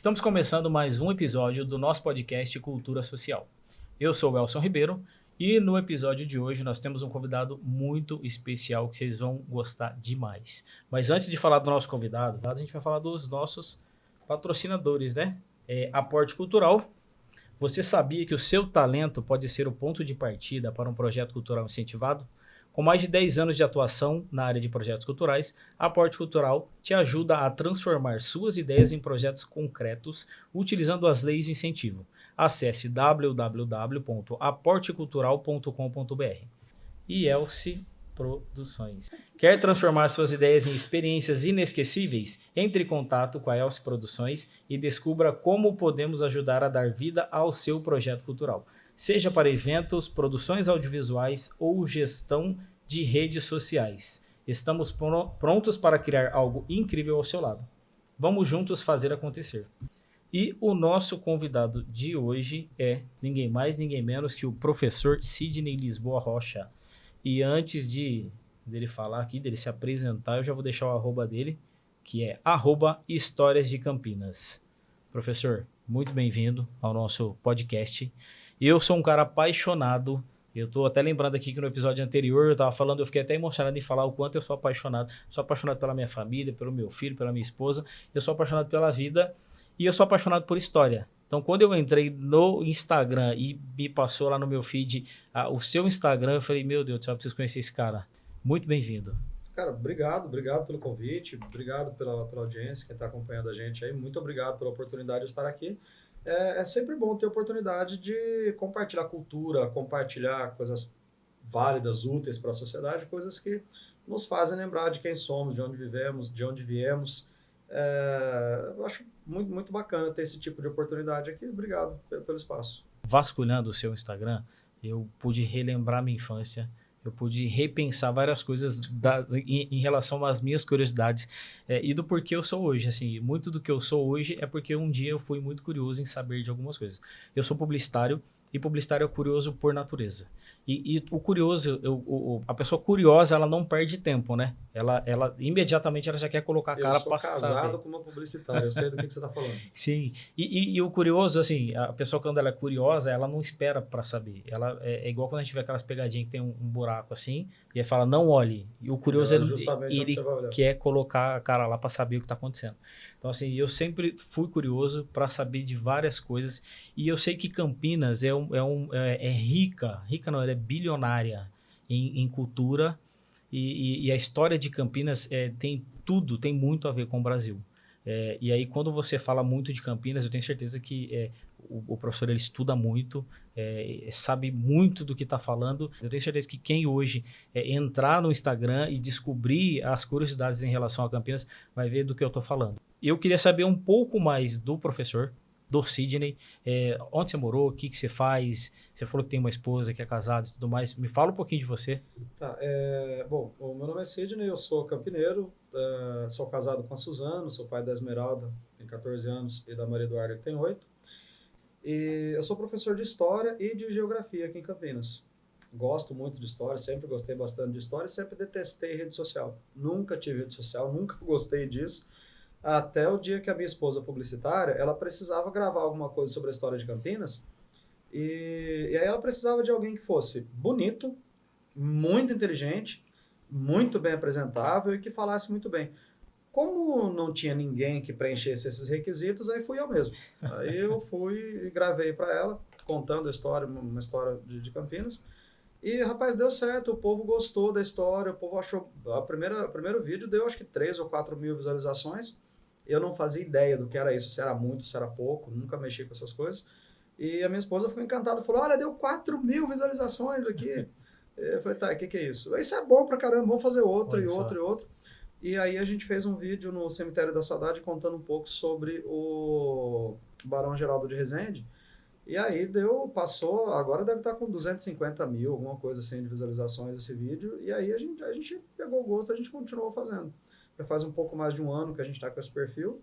Estamos começando mais um episódio do nosso podcast Cultura Social. Eu sou o Elson Ribeiro e no episódio de hoje nós temos um convidado muito especial que vocês vão gostar demais. Mas antes de falar do nosso convidado, a gente vai falar dos nossos patrocinadores, né? Aporte Cultural. Você sabia que o seu talento pode ser o ponto de partida para um projeto cultural incentivado? Com mais de 10 anos de atuação na área de projetos culturais, a Aporte Cultural te ajuda a transformar suas ideias em projetos concretos utilizando as leis de incentivo. Acesse www.aportecultural.com.br. E Elce Produções. Quer transformar suas ideias em experiências inesquecíveis? Entre em contato com a Elce Produções e descubra como podemos ajudar a dar vida ao seu projeto cultural. Seja para eventos, produções audiovisuais ou gestão de redes sociais. Estamos prontos para criar algo incrível ao seu lado. Vamos juntos fazer acontecer. E o nosso convidado de hoje é ninguém mais, ninguém menos que o professor Sidney Lisboa Rocha. E antes dele falar aqui, dele se apresentar, eu já vou deixar o arroba dele, que é @Histórias de Campinas. Professor, muito bem-vindo ao nosso podcast. Eu sou um cara apaixonado. Eu tô até lembrando aqui que no episódio anterior eu tava falando, eu fiquei até emocionado em falar o quanto eu sou apaixonado. Sou apaixonado pela minha família, pelo meu filho, pela minha esposa. Eu sou apaixonado pela vida e eu sou apaixonado por história. Então, quando eu entrei no Instagram e me passou lá no meu feed o seu Instagram, eu falei, meu Deus do céu, eu preciso conhecer esse cara. Muito bem-vindo. Cara, obrigado pelo convite, obrigado pela audiência, quem está acompanhando a gente aí, muito obrigado pela oportunidade de estar aqui. É sempre bom ter a oportunidade de compartilhar cultura, compartilhar coisas válidas, úteis para a sociedade, coisas que nos fazem lembrar de quem somos, de onde vivemos, de onde viemos. Eu acho muito bacana ter esse tipo de oportunidade aqui. Obrigado pelo espaço. Vasculhando o seu Instagram, eu pude relembrar minha infância, eu pude repensar várias coisas em relação às minhas curiosidades e do porquê eu sou hoje. Assim, muito do que eu sou hoje é porque um dia eu fui muito curioso em saber de algumas coisas. Eu sou publicitário e publicitário é curioso por natureza. E o curioso, a pessoa curiosa, ela não perde tempo, né? Ela imediatamente ela já quer colocar a cara para saber. Eu sou casado com uma publicitária, eu sei do que você está falando. Sim, e o curioso, assim, a pessoa quando ela é curiosa, ela não espera para saber. Ela é igual quando a gente vê aquelas pegadinhas que tem um buraco assim, e aí fala, não olhe. E o curioso, ele quer colocar a cara lá para saber o que está acontecendo. Então, assim, eu sempre fui curioso para saber de várias coisas, e eu sei que Campinas é rica não, ela é bilionária em cultura, e a história de Campinas tem tudo, tem muito a ver com o Brasil. E aí, quando você fala muito de Campinas, eu tenho certeza que o professor ele estuda muito, sabe muito do que está falando. Eu tenho certeza que quem hoje entrar no Instagram e descobrir as curiosidades em relação a Campinas vai ver do que eu estou falando. Eu queria saber um pouco mais do professor, do Sidney, onde você morou, o que você faz, você falou que tem uma esposa, que é casado e tudo mais. Me fala um pouquinho de você. Tá, bom, o meu nome é Sidney, eu sou campineiro, sou casado com a Suzano, sou pai da Esmeralda, tem 14 anos, e da Maria Eduarda, que tem 8. E eu sou professor de História e de Geografia aqui em Campinas. Gosto muito de História, sempre gostei bastante de História, sempre detestei rede social. Nunca tive rede social, nunca gostei disso. Até o dia que a minha esposa publicitária, ela precisava gravar alguma coisa sobre a história de Campinas, e aí ela precisava de alguém que fosse bonito, muito inteligente, muito bem apresentável e que falasse muito bem. Como não tinha ninguém que preenchesse esses requisitos, aí fui eu mesmo. Aí eu fui e gravei para ela, contando a história, uma história de Campinas. E, rapaz, deu certo, o povo gostou da história, o povo achou... O primeiro vídeo deu, acho que 3 ou 4 mil visualizações. Eu não fazia ideia do que era isso, se era muito, se era pouco, nunca mexi com essas coisas. E a minha esposa ficou encantada, falou, olha, deu 4 mil visualizações aqui. Eu falei, tá, o que é isso? Isso é bom pra caramba, vamos fazer outro, olha e outro, e outro. E aí a gente fez um vídeo no Cemitério da Saudade contando um pouco sobre o Barão Geraldo de Resende. E aí passou, agora deve estar com 250 mil, alguma coisa assim de visualizações esse vídeo. E aí a gente pegou o gosto, a gente continuou fazendo. Já faz um pouco mais de um ano que a gente está com esse perfil.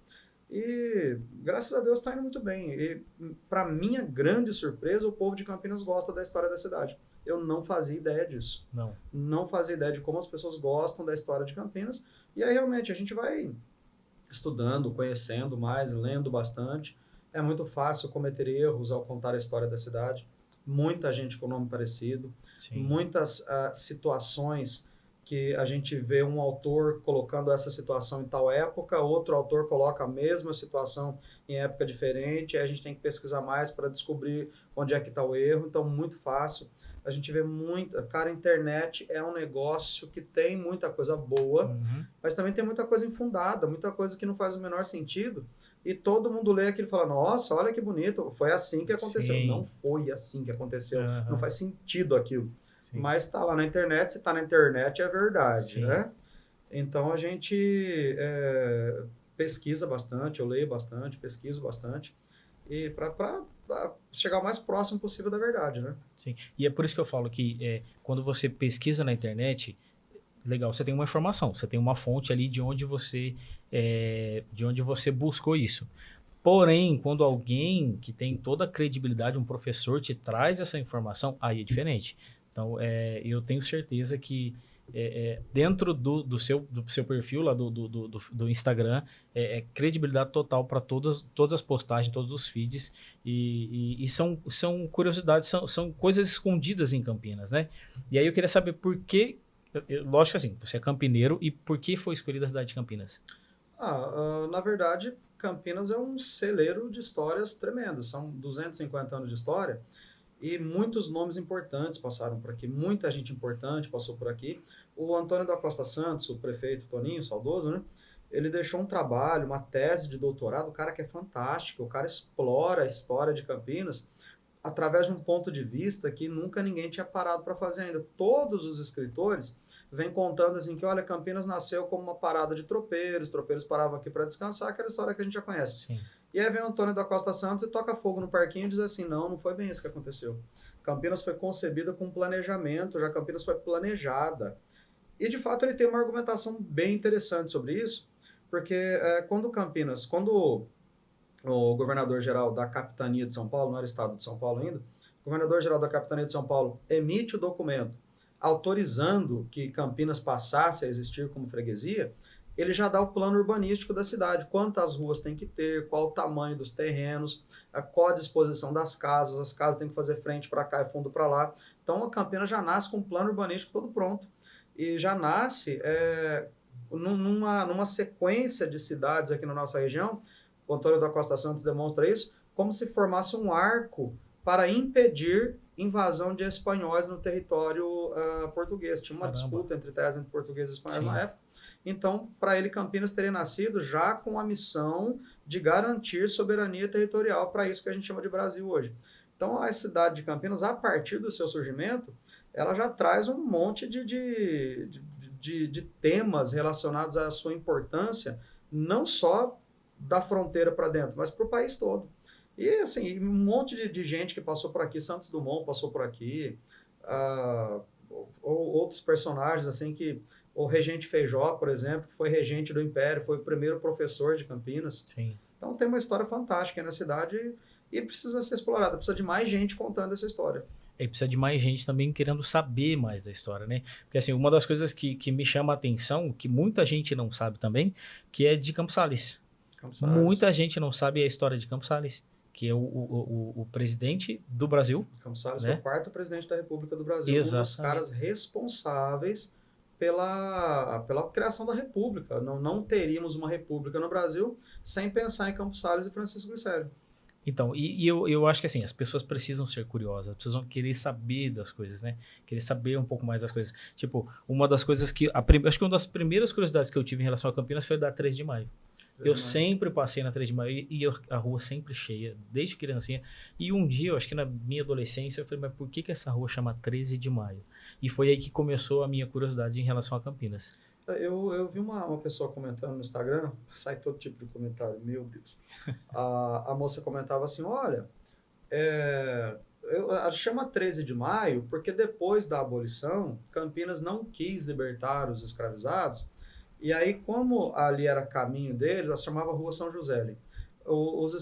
E graças a Deus está indo muito bem. E para minha grande surpresa, o povo de Campinas gosta da história da cidade. Eu não fazia ideia disso. Não fazia ideia de como as pessoas gostam da história de Campinas. E aí realmente a gente vai estudando, conhecendo mais, lendo bastante. É muito fácil cometer erros ao contar a história da cidade. Muita gente com nome parecido, Sim. muitas situações que a gente vê um autor colocando essa situação em tal época, outro autor coloca a mesma situação em época diferente, aí a gente tem que pesquisar mais para descobrir onde é que está o erro, então muito fácil. A gente vê muita... Cara, a internet é um negócio que tem muita coisa boa, Uhum. mas também tem muita coisa infundada, muita coisa que não faz o menor sentido, e todo mundo lê aquilo e fala, nossa, olha que bonito, foi assim que aconteceu. Sim. Não foi assim que aconteceu, não Aham. faz sentido aquilo. Sim. Mas está lá na internet, se está na internet é verdade, Sim. né? Então a gente pesquisa bastante, eu leio bastante, pesquiso bastante, e para chegar o mais próximo possível da verdade, né? Sim. E é por isso que eu falo que quando você pesquisa na internet, legal, você tem uma informação, você tem uma fonte ali de onde você buscou isso. Porém, quando alguém que tem toda a credibilidade, um professor te traz essa informação, aí é diferente. Então, eu tenho certeza que dentro do seu perfil lá do Instagram, credibilidade total para todas as postagens, todos os feeds, e são curiosidades, são coisas escondidas em Campinas, né? E aí eu queria saber por que, lógico que assim, você é campineiro, e por que foi escolhida a cidade de Campinas? Na verdade, Campinas é um celeiro de histórias tremendas. São 250 anos de história e muitos nomes importantes passaram por aqui. Muita gente importante passou por aqui. O Antônio da Costa Santos, o prefeito Toninho, saudoso, né? Ele deixou um trabalho, uma tese de doutorado, o cara que é fantástico. O cara explora a história de Campinas através de um ponto de vista que nunca ninguém tinha parado para fazer ainda. Todos os escritores vêm contando assim que, olha, Campinas nasceu como uma parada de tropeiros paravam aqui para descansar, aquela história que a gente já conhece. Sim. E aí vem o Antônio da Costa Santos e toca fogo no parquinho e diz assim, não, não foi bem isso que aconteceu. Campinas foi concebida com planejamento, já Campinas foi planejada. E, de fato, ele tem uma argumentação bem interessante sobre isso, porque quando o governador-geral da capitania de São Paulo, não era estado de São Paulo ainda, o governador-geral da capitania de São Paulo emite o documento autorizando que Campinas passasse a existir como freguesia, ele já dá o plano urbanístico da cidade, quantas ruas tem que ter, qual o tamanho dos terrenos, qual a disposição das casas, as casas têm que fazer frente para cá e fundo para lá. Então a Campinas já nasce com um plano urbanístico todo pronto. E já nasce numa sequência de cidades aqui na nossa região, o Antônio da Costa Santos demonstra isso, como se formasse um arco para impedir invasão de espanhóis no território português. Tinha uma disputa entre terras entre portugueses e espanhóis na época. Então, para ele, Campinas teria nascido já com a missão de garantir soberania territorial para isso que a gente chama de Brasil hoje. Então, a cidade de Campinas, a partir do seu surgimento, ela já traz um monte de temas relacionados à sua importância, não só da fronteira para dentro, mas para o país todo. E, assim, um monte de gente que passou por aqui, Santos Dumont passou por aqui, outros personagens, assim, que o Regente Feijó, por exemplo, que foi regente do Império, foi o primeiro professor de Campinas. Sim. Então tem uma história fantástica aí na cidade e precisa ser explorada, precisa de mais gente contando essa história. E precisa de mais gente também querendo saber mais da história, né? Porque, assim, uma das coisas que me chama a atenção, que muita gente não sabe também, que é de Campos Sales. Campos Sales. Muita gente não sabe a história de Campos Sales, que é o presidente do Brasil. Campos Sales, né? foi o quarto presidente da República do Brasil, Exatamente. um dos caras responsáveis pela criação da República. Não teríamos uma República no Brasil sem pensar em Campos Sales e Francisco Glicério. Então, eu acho que assim, as pessoas precisam ser curiosas, precisam querer saber das coisas, né? Querer saber um pouco mais das coisas. Tipo, uma das coisas que... acho que uma das primeiras curiosidades que eu tive em relação a Campinas foi da 3 de maio. Eu sempre passei na 3 de maio e a rua sempre cheia, desde criancinha. E um dia, eu acho que na minha adolescência, eu falei, mas por que essa rua chama 13 de maio? E foi aí que começou a minha curiosidade em relação a Campinas. Eu vi uma pessoa comentando no Instagram, sai todo tipo de comentário, meu Deus. A moça comentava assim, olha, chama 13 de maio porque depois da abolição, Campinas não quis libertar os escravizados, e aí como ali era caminho deles, ela chamava Rua São José. Os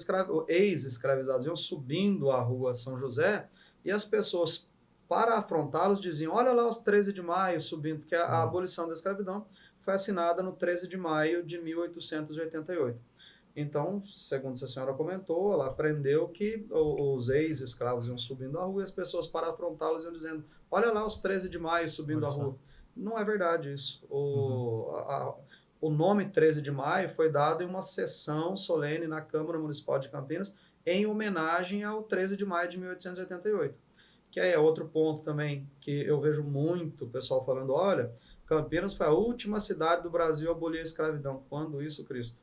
ex-escravizados iam subindo a Rua São José e as pessoas, para afrontá-los, diziam, olha lá os 13 de maio subindo, porque a abolição da escravidão foi assinada no 13 de maio de 1888. Então, segundo a senhora comentou, ela aprendeu que os ex-escravos iam subindo a rua e as pessoas para afrontá-los iam dizendo, olha lá os 13 de maio subindo a rua. Não é verdade isso. O nome 13 de maio foi dado em uma sessão solene na Câmara Municipal de Campinas em homenagem ao 13 de maio de 1888. Que aí é outro ponto também que eu vejo muito o pessoal falando, olha, Campinas foi a última cidade do Brasil a abolir a escravidão. Quando isso, Cristo?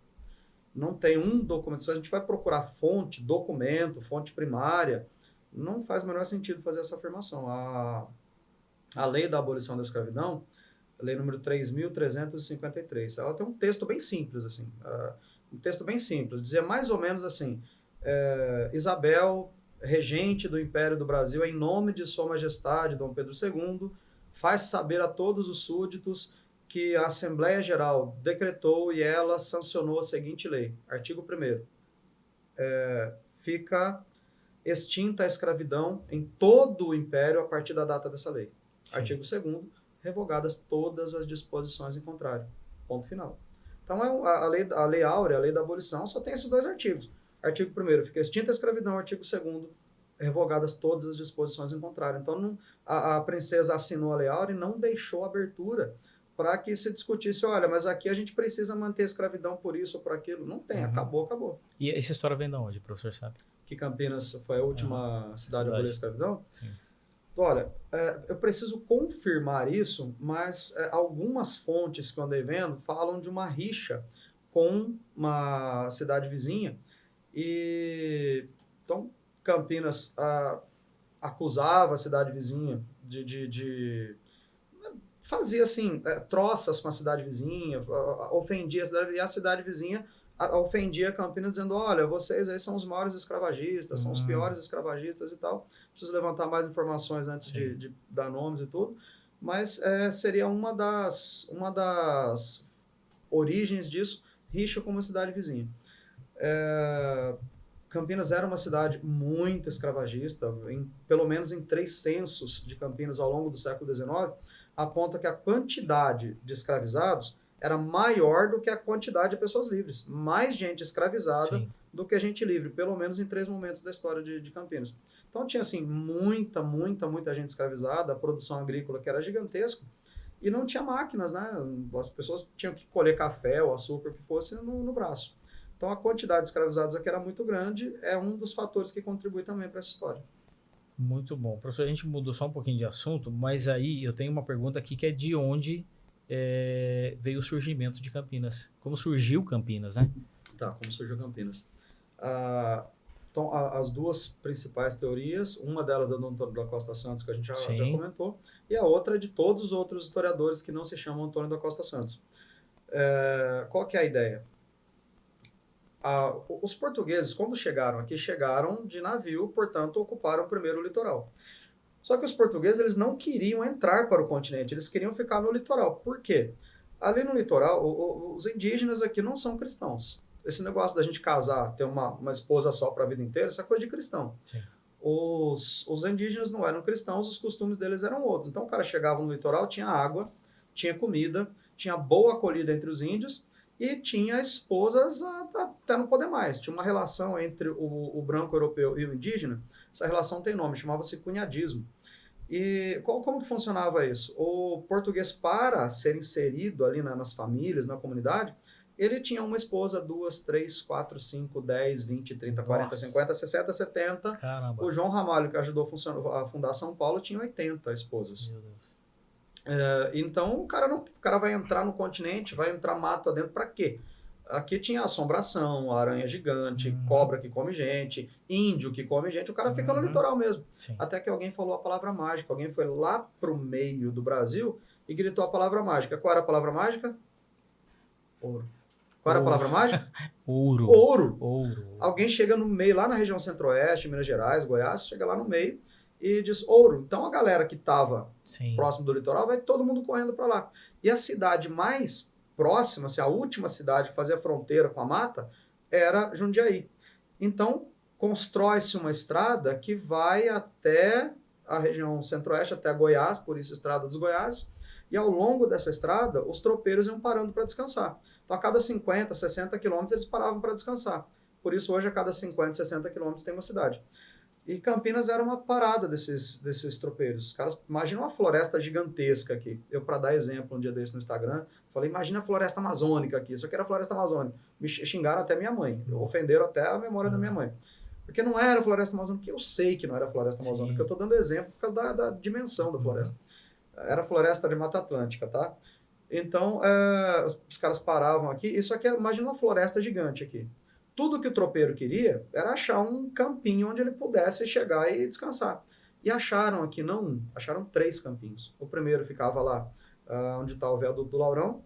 Não tem um documento. Se a gente vai procurar fonte, documento, fonte primária, não faz o menor sentido fazer essa afirmação. A lei da abolição da escravidão, a lei número 3.353, ela tem um texto bem simples, assim, um texto bem simples, dizia mais ou menos assim, Isabel, regente do Império do Brasil, em nome de Sua Majestade, Dom Pedro II, faz saber a todos os súditos que a Assembleia Geral decretou e ela sancionou a seguinte lei. Artigo 1º. Fica extinta a escravidão em todo o Império a partir da data dessa lei. Sim. Artigo 2º. Revogadas todas as disposições em contrário. Ponto final. Então, a lei áurea, a lei da abolição, só tem esses dois artigos. Artigo 1º, fica extinta a escravidão. Artigo 2º, revogadas todas as disposições em contrário. Então, a princesa assinou a lei áurea e não deixou abertura para que se discutisse, olha, mas aqui a gente precisa manter a escravidão por isso ou por aquilo. Não tem, acabou. E essa história vem de onde, professor, sabe? Que Campinas foi a última cidade a abolir a escravidão? Sim. Olha, eu preciso confirmar isso, mas algumas fontes que eu andei vendo falam de uma rixa com uma cidade vizinha. E então Campinas acusava a cidade vizinha de fazia assim, troças com a cidade vizinha, ofendia a cidade, e a cidade vizinha ofendia Campinas dizendo, olha, vocês aí são os maiores escravagistas, são os piores escravagistas e tal. Preciso levantar mais informações antes de dar nomes e tudo, mas seria uma das origens disso, rixa com uma cidade vizinha. Campinas era uma cidade muito escravagista, pelo menos em 3 censos de Campinas ao longo do século XIX, aponta que a quantidade de escravizados era maior do que a quantidade de pessoas livres. Mais gente escravizada do que gente livre, pelo menos em 3 momentos da história de Campinas. Então tinha assim, muita gente escravizada, a produção agrícola que era gigantesca, e não tinha máquinas, né? As pessoas tinham que colher café ou açúcar, o que fosse, no braço. Então a quantidade de escravizados aqui era muito grande, é um dos fatores que contribui também para essa história. Muito bom. Professor, a gente mudou só um pouquinho de assunto, mas aí eu tenho uma pergunta aqui que é de onde veio o surgimento de Campinas. Como surgiu Campinas, né? Tá, como surgiu Campinas. Então, as duas principais teorias, uma delas é do Antônio da Costa Santos, que a gente já comentou, e a outra é de todos os outros historiadores que não se chamam Antônio da Costa Santos. Qual que é a ideia? Os portugueses, quando chegaram aqui, chegaram de navio, portanto, ocuparam primeiro o litoral. Só que os portugueses eles não queriam entrar para o continente, eles queriam ficar no litoral. Por quê? Ali no litoral, os indígenas aqui não são cristãos. Esse negócio da gente casar, ter uma esposa só para a vida inteira, isso é coisa de cristão. Sim. Os indígenas não eram cristãos, os costumes deles eram outros. Então o cara chegava no litoral, tinha água, tinha comida, tinha boa acolhida entre os índios, e tinha esposas até não poder mais. Tinha uma relação entre o branco europeu e o indígena. Essa relação tem nome, chamava-se cunhadismo. E como que funcionava isso? O português, para ser inserido ali nas famílias, na comunidade, ele tinha uma esposa, 2, 3, 4, 5, 10, 20, 30, 40, 50, 60, 70. Caramba. O João Ramalho, que ajudou a fundar São Paulo, tinha 80 esposas. Meu Deus. Então o cara vai entrar no continente, vai entrar mato adentro para quê? Aqui tinha assombração, aranha gigante, cobra que come gente, índio que come gente, o cara fica no litoral mesmo. Sim. Até que alguém falou a palavra mágica, alguém foi lá pro meio do Brasil e gritou a palavra mágica. Qual era a palavra mágica? Ouro. Qual era a palavra mágica? Ouro. Ouro. Alguém chega no meio, lá na região centro-oeste, Minas Gerais, Goiás, chega lá no meio e diz ouro. Então a galera que estava próximo do litoral vai todo mundo correndo para lá. E a cidade mais próxima, assim, a última cidade que fazia fronteira com a mata, era Jundiaí. Então constrói-se uma estrada que vai até a região centro-oeste até Goiás, por isso Estrada dos Goiás, e ao longo dessa estrada, os tropeiros iam parando para descansar. Então, a cada 50, 60 quilômetros, eles paravam para descansar. Por isso, hoje, a cada 50, 60 quilômetros tem uma cidade. E Campinas era uma parada desses tropeiros. Os caras, imagina uma floresta gigantesca aqui. Eu, para dar exemplo, um dia desse no Instagram, falei, imagina a floresta amazônica aqui. Isso aqui era a floresta amazônica. Me xingaram até minha mãe. Ofenderam até a memória da minha mãe. Porque não era floresta amazônica, eu sei que não era floresta amazônica. Eu estou dando exemplo por causa da dimensão da floresta. Era floresta de Mata Atlântica, tá? Então, os caras paravam aqui. Isso aqui, imagina uma floresta gigante aqui. Tudo que o tropeiro queria era achar um campinho onde ele pudesse chegar e descansar. E acharam aqui, não um, acharam 3 campinhos. O primeiro ficava lá, onde está o Viaduto do Laurão.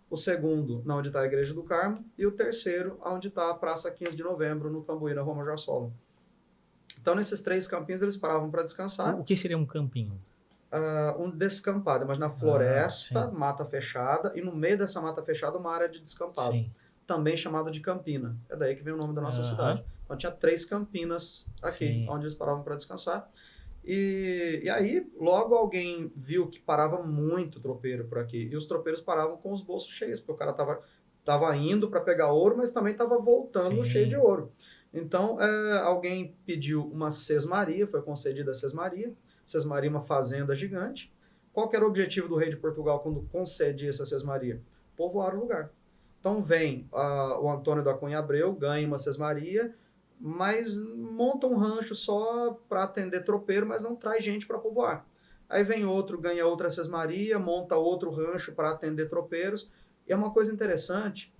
O segundo, onde está a Igreja do Carmo. E o terceiro, onde está a Praça 15 de Novembro, no Cambuí, na Rua Major Sola. Então, nesses 3 campinhos, eles paravam para descansar. O que seria um campinho? Um descampado, mas na floresta, mata fechada, e no meio dessa mata fechada, uma área de descampado. Sim. Também chamado de Campina. É daí que vem o nome da nossa cidade. Então tinha 3 campinas aqui, onde eles paravam para descansar. E aí, logo alguém viu que parava muito tropeiro por aqui. E os tropeiros paravam com os bolsos cheios, porque o cara tava indo para pegar ouro, mas também estava voltando cheio de ouro. Então, alguém pediu uma sesmaria, foi concedida a sesmaria. Sesmaria, uma fazenda gigante. Qual que era o objetivo do rei de Portugal quando concedia essa sesmaria? Povoar o lugar. Então vem o Antônio da Cunha Abreu, ganha uma sesmaria, mas monta um rancho só para atender tropeiro, mas não traz gente para povoar. Aí vem outro, ganha outra sesmaria, monta outro rancho para atender tropeiros. E é uma coisa interessante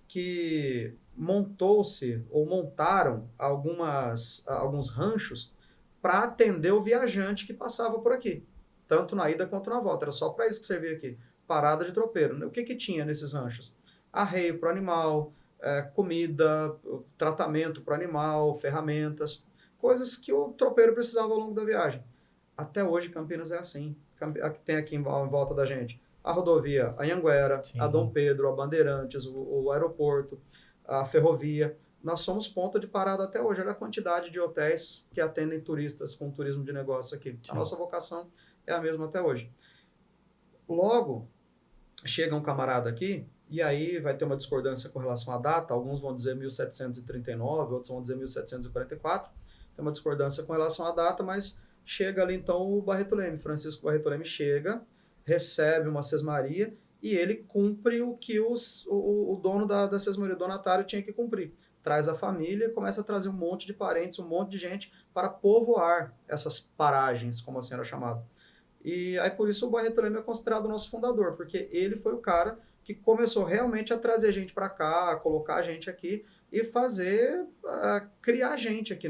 que montaram alguns ranchos para atender o viajante que passava por aqui, tanto na ida quanto na volta. Era só para isso que servia aqui, parada de tropeiro. O que tinha nesses ranchos? Arreio para o animal, comida, tratamento para o animal, ferramentas, coisas que o tropeiro precisava ao longo da viagem. Até hoje, Campinas é assim. Tem aqui em volta da gente a rodovia Anhanguera, a Dom Pedro, a Bandeirantes, o aeroporto, a ferrovia. Nós somos ponta de parada até hoje. Olha a quantidade de hotéis que atendem turistas com turismo de negócio aqui. A nossa vocação é a mesma até hoje. Logo, chega um camarada aqui, e aí vai ter uma discordância com relação à data. Alguns vão dizer 1739, outros vão dizer 1744. Tem uma discordância com relação à data, mas chega ali então o Barreto Leme. Francisco Barreto Leme chega, recebe uma sesmaria e ele cumpre o que o dono da sesmaria, o donatário, tinha que cumprir. Traz a família e começa a trazer um monte de parentes, um monte de gente para povoar essas paragens, como assim era chamado. E aí por isso o Barreto Leme é considerado o nosso fundador, porque ele foi o cara que começou realmente a trazer gente para cá, a colocar a gente aqui e criar gente aqui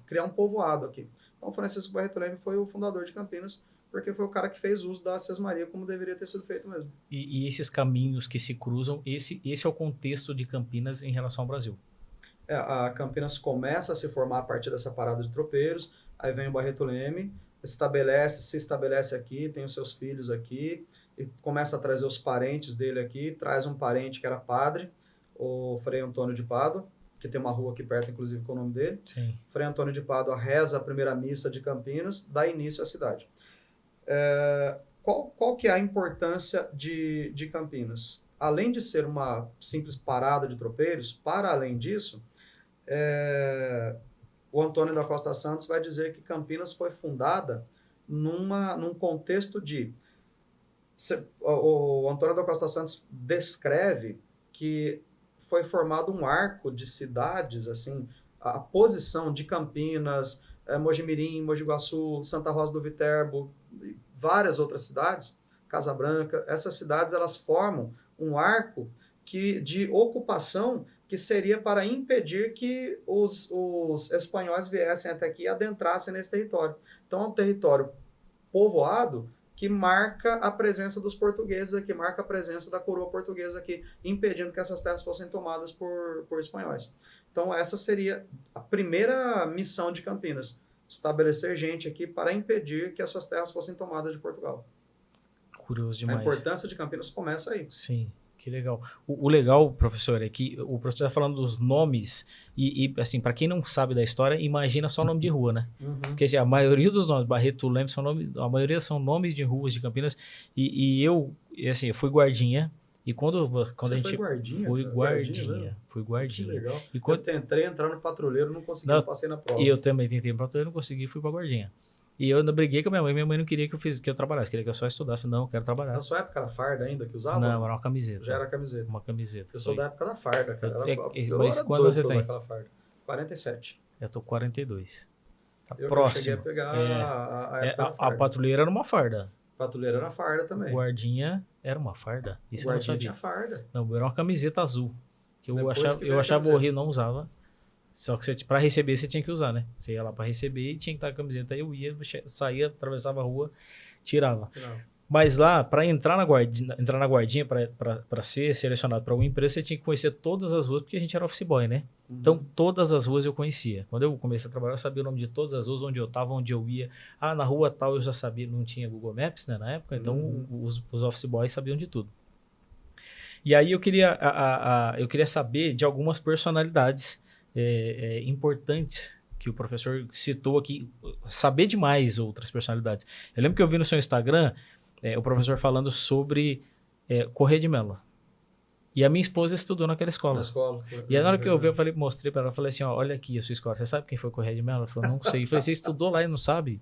criar um povoado aqui. Então Francisco Barreto Leme foi o fundador de Campinas, porque foi o cara que fez uso da sesmaria como deveria ter sido feito mesmo. E esses caminhos que se cruzam, esse é o contexto de Campinas em relação ao Brasil. A Campinas começa a se formar a partir dessa parada de tropeiros, aí vem o Barreto Leme, se estabelece aqui, tem os seus filhos aqui, e começa a trazer os parentes dele aqui, traz um parente que era padre, o Frei Antônio de Pádua, que tem uma rua aqui perto, inclusive, com o nome dele. Sim. Frei Antônio de Pádua reza a primeira missa de Campinas, dá início à cidade. Qual que é a importância de Campinas? Além de ser uma simples parada de tropeiros, para além disso, o Antônio da Costa Santos vai dizer que Campinas foi fundada num contexto de... O Antônio da Costa Santos descreve que foi formado um arco de cidades, assim, a posição de Campinas, Mojimirim, Mogi Guaçu, Santa Rosa do Viterbo, várias outras cidades, Casa Branca. Essas cidades elas formam um arco de ocupação que seria para impedir que os espanhóis viessem até aqui e adentrassem nesse território. Então é um território povoado que marca a presença dos portugueses aqui, marca a presença da coroa portuguesa aqui, impedindo que essas terras fossem tomadas por espanhóis. Então essa seria a primeira missão de Campinas, estabelecer gente aqui para impedir que essas terras fossem tomadas de Portugal. Curioso demais. A importância de Campinas começa aí. Sim. Que legal. O legal, professor, é que o professor está falando dos nomes e assim, para quem não sabe da história, imagina só nome de rua, né? Porque assim, a maioria dos nomes, Barreto, Lemos, a maioria são nomes de ruas de Campinas assim, eu fui guardinha e quando Você a foi gente... guardinha? Fui Cara? guardinha, fui Que guardinha. legal. E Eu quando, tentei entrar no patrulheiro, não consegui, não, não passei na prova. e eu também tentei pra eu não consegui, fui pra guardinha. E eu ainda briguei com a minha mãe não queria que eu trabalhasse, queria que eu só estudasse. Não, eu quero trabalhar. Na sua época era farda ainda que usava? Não, era uma camiseta. Já era camiseta. Uma camiseta. Eu sou da época da farda, cara. Eu Mas era quantos doido você pra usar tem? aquela farda. 47. Eu tô 42. Tá Eu próximo. cheguei a pegar a época da A farda. patrulheira era uma farda. Patrulheira era farda O também. guardinha era uma farda. Isso eu não Guardinha tinha sabia. farda. Não, era uma camiseta azul. Que eu Depois achava, que veio eu a achava camiseta. horrível, não usava. Só que pra receber você tinha que usar, né? Você ia lá pra receber e tinha que estar com a camiseta. Aí eu ia, saía, atravessava a rua, tirava. Não. Mas lá, para entrar na guardinha, para ser selecionado para uma empresa, você tinha que conhecer todas as ruas, porque a gente era office boy, né? Então, todas as ruas eu conhecia. Quando eu comecei a trabalhar, eu sabia o nome de todas as ruas, onde eu estava, onde eu ia. Ah, na rua tal eu já sabia, não tinha Google Maps, né, na época, então os office boys sabiam de tudo. E aí eu queria saber de algumas personalidades importantes que o professor citou aqui, saber de mais outras personalidades. Eu lembro que eu vi no seu Instagram o professor falando sobre Corrêa de Mello. E a minha esposa estudou naquela escola. Na escola. E aí, na hora que eu vi, mostrei para ela, falei assim, ó, olha aqui a sua escola, você sabe quem foi Corrêa de Mello? Ela falou, não sei. Eu falei, você estudou lá e não sabe?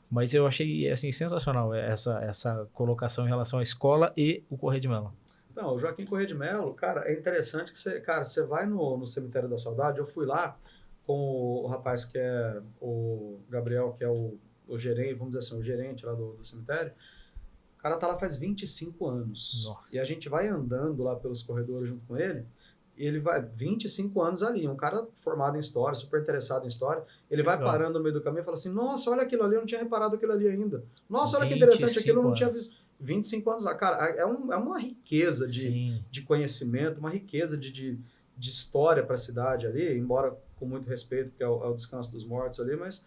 Mas eu achei, assim, sensacional essa colocação em relação à escola e o Corrêa de Mello. Não, o Joaquim Corrêa de Mello, cara, é interessante que você vai no Cemitério da Saudade, eu fui lá com o rapaz que é o Gabriel, que é o gerente, vamos dizer assim, o gerente lá do cemitério. O cara tá lá faz 25 anos. Nossa. E a gente vai andando lá pelos corredores junto com ele, e ele vai 25 anos ali, um cara formado em história, super interessado em história, ele vai parando no meio do caminho e fala assim, nossa, olha aquilo ali, eu não tinha reparado aquilo ali ainda. Nossa, olha que interessante, aquilo eu não tinha visto. 25 anos lá, cara, é uma riqueza de conhecimento, uma riqueza de história para a cidade ali, embora com muito respeito, que é o descanso dos mortos ali, mas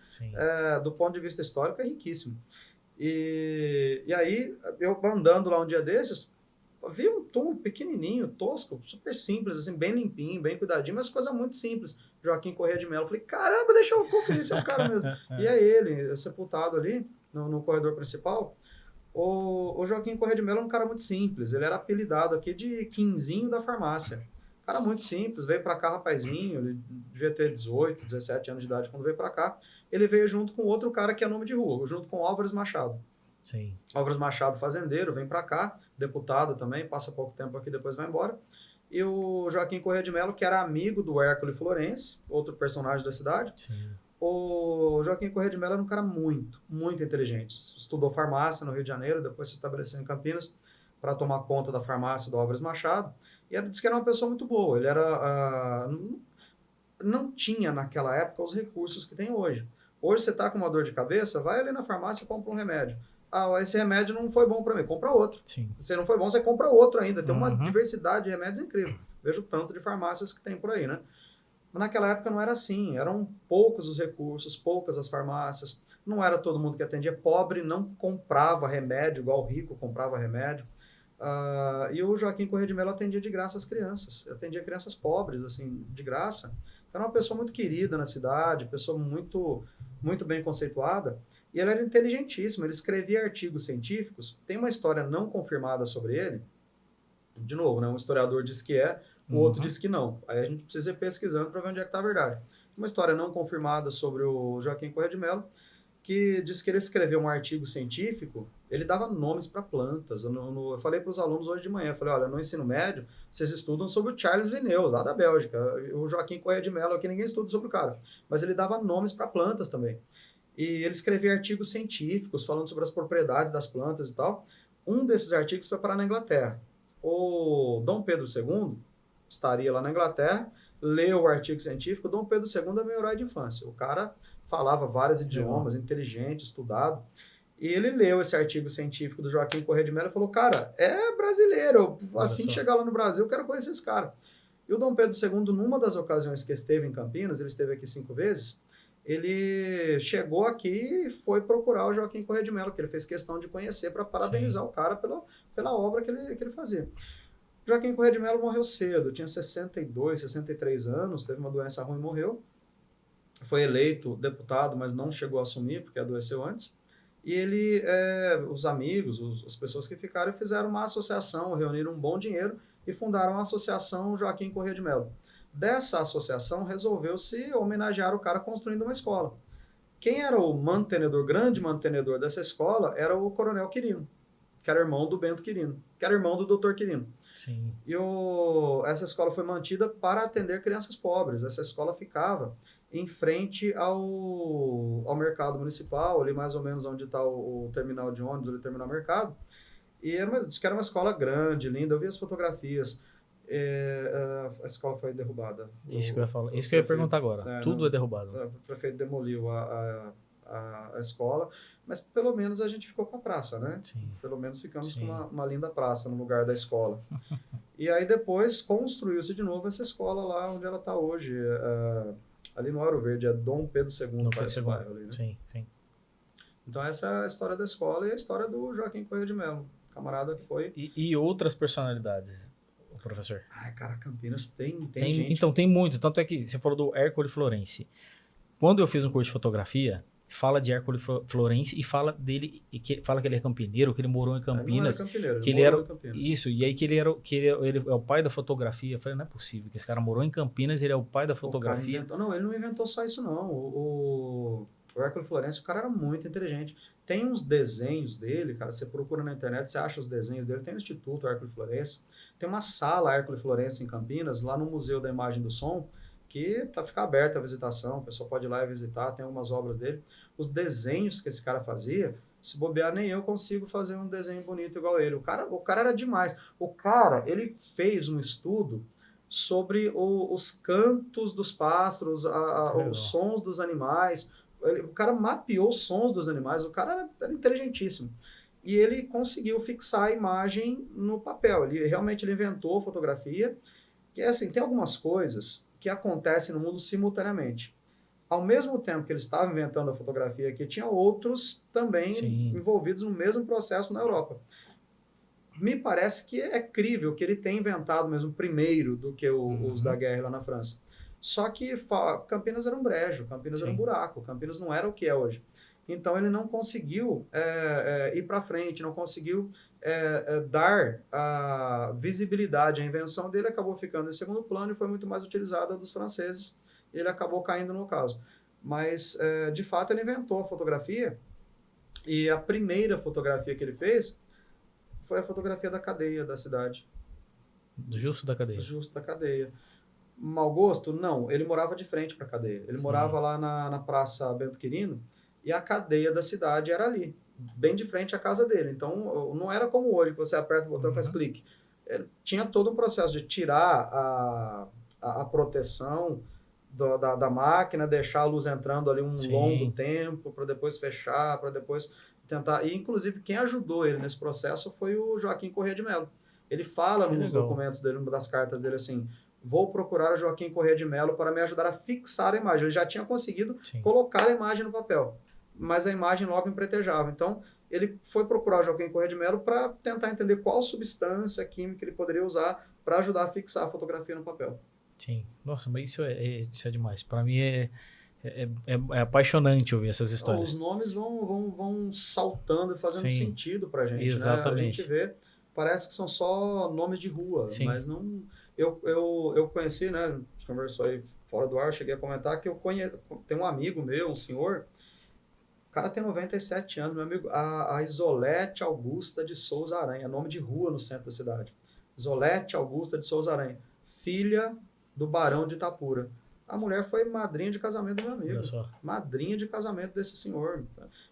do ponto de vista histórico é riquíssimo. E aí, eu andando lá um dia desses, vi um túmulo pequenininho, tosco, super simples, assim, bem limpinho, bem cuidadinho, mas coisa muito simples. Joaquim Corrêa de Mello. Eu falei, caramba, deixa eu conferir se é o cara mesmo. E é ele, sepultado ali no corredor principal. O Joaquim Corrêa de Mello é um cara muito simples, ele era apelidado aqui de Quinzinho da farmácia. Cara muito simples, veio para cá rapazinho, ele devia ter 18, 17 anos de idade quando veio para cá. Ele veio junto com outro cara que é nome de rua, junto com Álvares Machado. Sim. Álvares Machado, fazendeiro, vem para cá, deputado também, passa pouco tempo aqui, depois vai embora. E o Joaquim Corrêa de Mello, que era amigo do Hércules Florense, outro personagem da cidade. Sim. O Joaquim Corrêa de Mello era um cara muito, muito inteligente. Estudou farmácia no Rio de Janeiro, depois se estabeleceu em Campinas para tomar conta da farmácia do Álvares Machado. E ele disse que era uma pessoa muito boa. Ele era... não tinha naquela época os recursos que tem hoje. Hoje você está com uma dor de cabeça, vai ali na farmácia e compra um remédio. Ah, esse remédio não foi bom para mim, compra outro. Sim. Se não foi bom, você compra outro ainda. Tem uma diversidade de remédios incrível. Vejo o tanto de farmácias que tem por aí, né? Mas naquela época não era assim. Eram poucos os recursos, poucas as farmácias. Não era todo mundo que atendia. Pobre não comprava remédio, igual rico comprava remédio. E o Joaquim Corrêa de Mello atendia de graça as crianças. Atendia crianças pobres, assim, de graça. Então, era uma pessoa muito querida na cidade, pessoa muito, muito bem conceituada. E ele era inteligentíssimo, ele escrevia artigos científicos. Tem uma história não confirmada sobre ele. De novo, né? Um historiador diz que é, o outro diz que não. Aí a gente precisa ir pesquisando para ver onde é que está a verdade. Uma história não confirmada sobre o Joaquim Corrêa de Mello, que diz que ele escreveu um artigo científico, ele dava nomes para plantas. Eu falei para os alunos hoje de manhã, eu falei, olha, no ensino médio, vocês estudam sobre o Charles Linnaeus, lá da Bélgica. O Joaquim Corrêa de Mello aqui, ninguém estuda sobre o cara. Mas ele dava nomes para plantas também. E ele escrevia artigos científicos falando sobre as propriedades das plantas e tal. Um desses artigos foi parar na Inglaterra. O Dom Pedro II estaria lá na Inglaterra, leu o artigo científico. Dom Pedro II é meu herói de infância. O cara falava vários idiomas, inteligente, estudado. E ele leu esse artigo científico do Joaquim Corrêa de Mello e falou, cara, é brasileiro. Assim que chegar lá no Brasil, eu quero conhecer esse cara. E o Dom Pedro II, numa das ocasiões que esteve em Campinas, ele esteve aqui 5 vezes, ele chegou aqui e foi procurar o Joaquim Corrêa de Mello, que ele fez questão de conhecer para parabenizar o cara pela obra que ele fazia. Joaquim Corrêa de Mello morreu cedo, tinha 62, 63 anos, teve uma doença ruim e morreu. Foi eleito deputado, mas não chegou a assumir, porque adoeceu antes. E ele, os amigos, as pessoas que ficaram, fizeram uma associação, reuniram um bom dinheiro e fundaram a Associação Joaquim Corrêa de Mello. Dessa associação, resolveu-se homenagear o cara construindo uma escola. Quem era o mantenedor, grande mantenedor dessa escola, era o Coronel Quirino, que era irmão do Bento Quirino, que era irmão do Dr. Quirino. Sim. E essa escola foi mantida para atender crianças pobres. Essa escola ficava em frente ao mercado municipal, ali mais ou menos onde está o terminal de ônibus, ali terminal mercado. E diz que era uma escola grande, linda. Eu vi as fotografias. A escola foi derrubada. Isso que eu ia falar. Isso que eu ia perguntar agora. Tudo é derrubado. O prefeito demoliu a escola, mas pelo menos a gente ficou com a praça, né? Sim. Pelo menos ficamos Sim. com uma linda praça no lugar da escola. E aí depois construiu-se de novo essa escola lá onde ela está hoje. Ali no Ouro Verde, é Dom Pedro II, parece o bairro ali, né? Sim, sim. Então essa é a história da escola e a história do Joaquim Corrêa de Mello, camarada que foi... E outras personalidades, professor? Ai, cara, Campinas tem gente... Então, tem muito. Tanto é que você falou do Hércules Florence. Quando eu fiz um curso de fotografia, fala de Hércules Florence e fala dele, fala que ele é campineiro, que ele morou em Campinas. Ele não era campineiro, que ele era em Campinas. Isso, e aí que ele é o pai da fotografia. Eu falei, não é possível que esse cara morou em Campinas, ele é o pai da fotografia. Não, ele não inventou só isso não. O Hércules Florence, o cara era muito inteligente. Tem uns desenhos dele, cara, você procura na internet, você acha os desenhos dele, tem o Instituto Hércules Florence, tem uma sala Hércules Florence em Campinas, lá no Museu da Imagem e do Som, que fica aberta a visitação, o pessoal pode ir lá e visitar, tem algumas obras dele. Os desenhos que esse cara fazia, se bobear, nem eu consigo fazer um desenho bonito igual ele. O cara era demais. O cara, ele fez um estudo sobre os cantos dos pássaros, os sons dos animais. O cara mapeou os sons dos animais, o cara era inteligentíssimo. E ele conseguiu fixar a imagem no papel. Ele inventou a fotografia, que é assim, tem algumas coisas que acontecem no mundo simultaneamente. Ao mesmo tempo que ele estava inventando a fotografia aqui, tinha outros também envolvidos no mesmo processo na Europa. Me parece que é crível que ele tenha inventado mesmo primeiro do que os da guerra lá na França. Só que Campinas era um brejo, Campinas era um buraco, Campinas não era o que é hoje. Então ele não conseguiu ir para frente, não conseguiu dar a visibilidade. A invenção dele acabou ficando em segundo plano e foi muito mais utilizada dos franceses. Ele acabou caindo no caso. Mas, de fato, ele inventou a fotografia e a primeira fotografia que ele fez foi a fotografia da cadeia da cidade. Do Justo da Cadeia. Do Justo da Cadeia. Mau gosto? Não. Ele morava de frente para a cadeia. Ele morava lá na Praça Bento Quirino e a cadeia da cidade era ali, bem de frente à casa dele. Então, não era como hoje, que você aperta o botão e faz clique. Ele tinha todo um processo de tirar a proteção da máquina, deixar a luz entrando ali um longo tempo, para depois fechar, para depois tentar... E, inclusive, quem ajudou ele nesse processo foi o Joaquim Corrêa de Mello. Ele fala nos documentos dele, numa das cartas dele, assim, vou procurar o Joaquim Corrêa de Mello para me ajudar a fixar a imagem. Ele já tinha conseguido colocar a imagem no papel, mas a imagem logo empretejava. Então, ele foi procurar o Joaquim Corrêa de Mello para tentar entender qual substância química ele poderia usar para ajudar a fixar a fotografia no papel. Sim. Nossa, mas isso é demais. Para mim é apaixonante ouvir essas histórias. Os nomes vão saltando e fazendo sentido pra gente. Exatamente. Né? A gente vê, parece que são só nomes de rua, mas não... Eu conheci, né, a gente conversou aí fora do ar, cheguei a comentar que tem um amigo meu, um senhor, o cara tem 97 anos, meu amigo, a Isolete Augusta de Souza Aranha, nome de rua no centro da cidade. Isolete Augusta de Souza Aranha, filha do Barão de Itapura. A mulher foi madrinha de casamento do meu amigo. Madrinha de casamento desse senhor.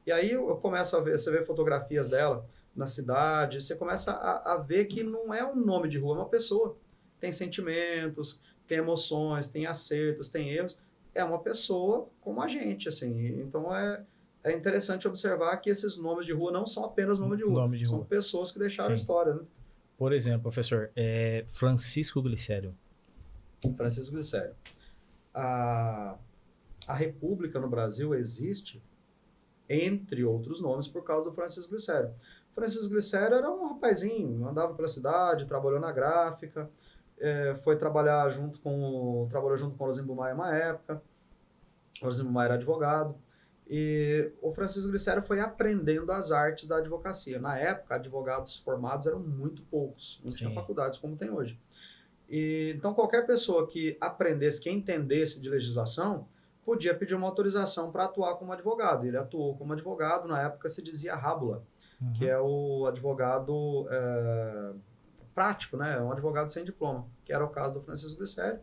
E aí eu começo a ver, você vê fotografias dela na cidade, você começa a ver que não é um nome de rua, é uma pessoa. Tem sentimentos, tem emoções, tem acertos, tem erros. É uma pessoa como a gente, assim. Então é interessante observar que esses nomes de rua não são apenas nomes de rua. São pessoas que deixaram história, né? Por exemplo, professor, Francisco Glicério. Francisco Glicério. A República no Brasil existe, entre outros nomes, por causa do Francisco Glicério. Francisco Glicério era um rapazinho, andava pela cidade, trabalhou na gráfica, foi trabalhar trabalhou junto com o Rosimbo Maia uma época. O Rosimbo Maia era advogado. E o Francisco Glicério foi aprendendo as artes da advocacia. Na época, advogados formados eram muito poucos, não tinha faculdades como tem hoje. Então, qualquer pessoa que aprendesse, que entendesse de legislação, podia pedir uma autorização para atuar como advogado. Ele atuou como advogado, na época se dizia rábula, que é o advogado prático, né? Um advogado sem diploma, que era o caso do Francisco Glicério.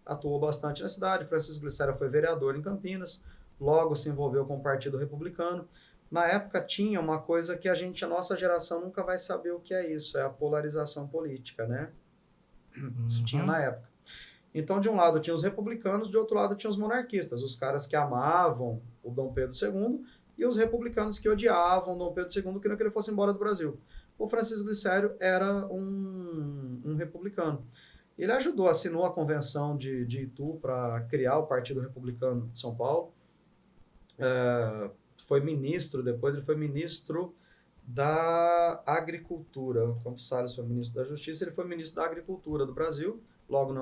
Atuou bastante na cidade. Francisco Glicério foi vereador em Campinas, logo se envolveu com o Partido Republicano. Na época tinha uma coisa que a nossa geração nunca vai saber o que é isso, é a polarização política, né? Isso tinha na época. Então, de um lado tinha os republicanos, de outro lado tinha os monarquistas, os caras que amavam o Dom Pedro II e os republicanos que odiavam o Dom Pedro II, queriam que ele fosse embora do Brasil. O Francisco Glicério era um republicano. Ele assinou a convenção de Itu para criar o Partido Republicano de São Paulo. Foi ministro, depois ele foi ministro da Agricultura. O Campos Salles foi ministro da Justiça, ele foi ministro da Agricultura do Brasil. Logo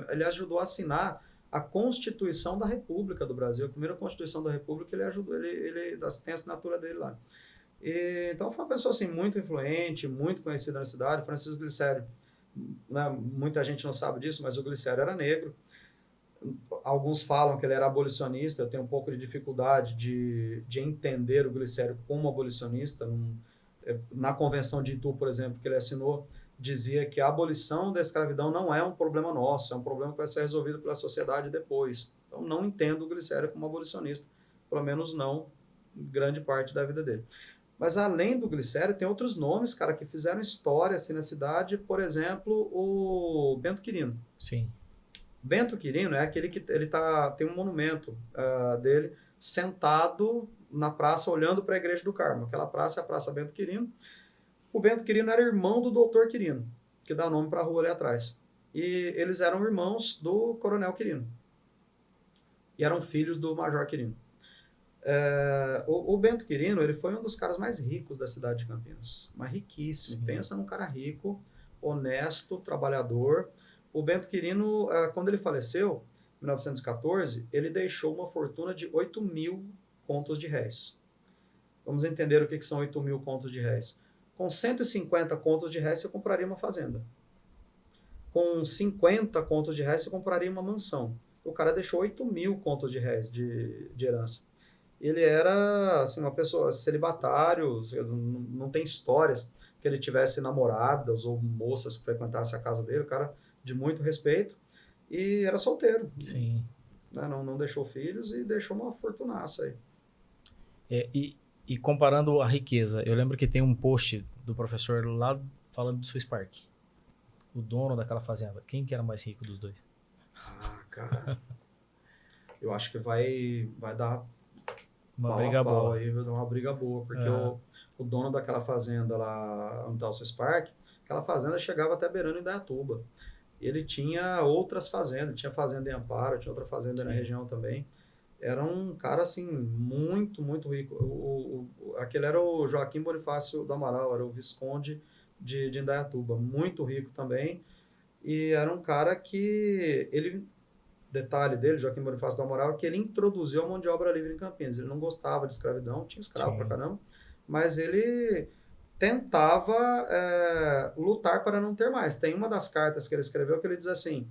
ele ajudou a assinar a Constituição da República do Brasil. A primeira Constituição da República, ele tem a assinatura dele lá. Então foi uma pessoa assim, muito influente, muito conhecida na cidade. Francisco Glicério, né, muita gente não sabe disso, mas o Glicério era negro. Alguns falam que ele era abolicionista. Eu tenho um pouco de dificuldade de entender o Glicério como abolicionista. Na Convenção de Itu, por exemplo, que ele assinou, dizia que a abolição da escravidão não é um problema nosso, é um problema que vai ser resolvido pela sociedade depois. Então, não entendo o Glicério como abolicionista, pelo menos não grande parte da vida dele. Mas, além do Glicério, tem outros nomes, cara, que fizeram história assim, na cidade. Por exemplo, o Bento Quirino. Sim. Bento Quirino é aquele que tem um monumento dele sentado na praça, olhando para a Igreja do Carmo. Aquela praça é a Praça Bento Quirino. O Bento Quirino era irmão do Doutor Quirino, que dá nome para a rua ali atrás. E eles eram irmãos do Coronel Quirino. E eram filhos do Major Quirino. O Bento Quirino, ele foi um dos caras mais ricos da cidade de Campinas. Mas riquíssimo. Sim. Pensa num cara rico, honesto, trabalhador. O Bento Quirino, quando ele faleceu, em 1914, ele deixou uma fortuna de 8.000 contos de réis. Vamos entender o que são 8.000 contos de réis. Com 150 contos de réis, você compraria uma fazenda. Com 50 contos de réis, você compraria uma mansão. O cara deixou 8.000 contos de réis de herança. Ele era assim, uma pessoa celibatário, não tem histórias que ele tivesse namoradas ou moças que frequentassem a casa dele, o cara de muito respeito, e era solteiro. Sim. Né? Não deixou filhos e deixou uma fortunaça aí. E comparando a riqueza, eu lembro que tem um post do professor lá falando do Swiss Park. O dono daquela fazenda. Quem que era mais rico dos dois? Cara. Eu acho que vai dar uma briga boa. Aí vai dar uma briga boa, porque o dono daquela fazenda lá, onde está o Swiss Park, aquela fazenda chegava até beirando Indaiatuba. Ele tinha outras fazendas, tinha fazenda em Amparo, tinha outra fazenda na região também. Era um cara, assim, muito, muito rico. Aquele era o Joaquim Bonifácio do Amaral, era o Visconde de Indaiatuba. Muito rico também. E era um cara que... Detalhe dele, Joaquim Bonifácio do Amaral, é que ele introduziu a mão de obra livre em Campinas. Ele não gostava de escravidão, tinha escravo pra caramba, mas ele tentava lutar para não ter mais. Tem uma das cartas que ele escreveu que ele diz assim...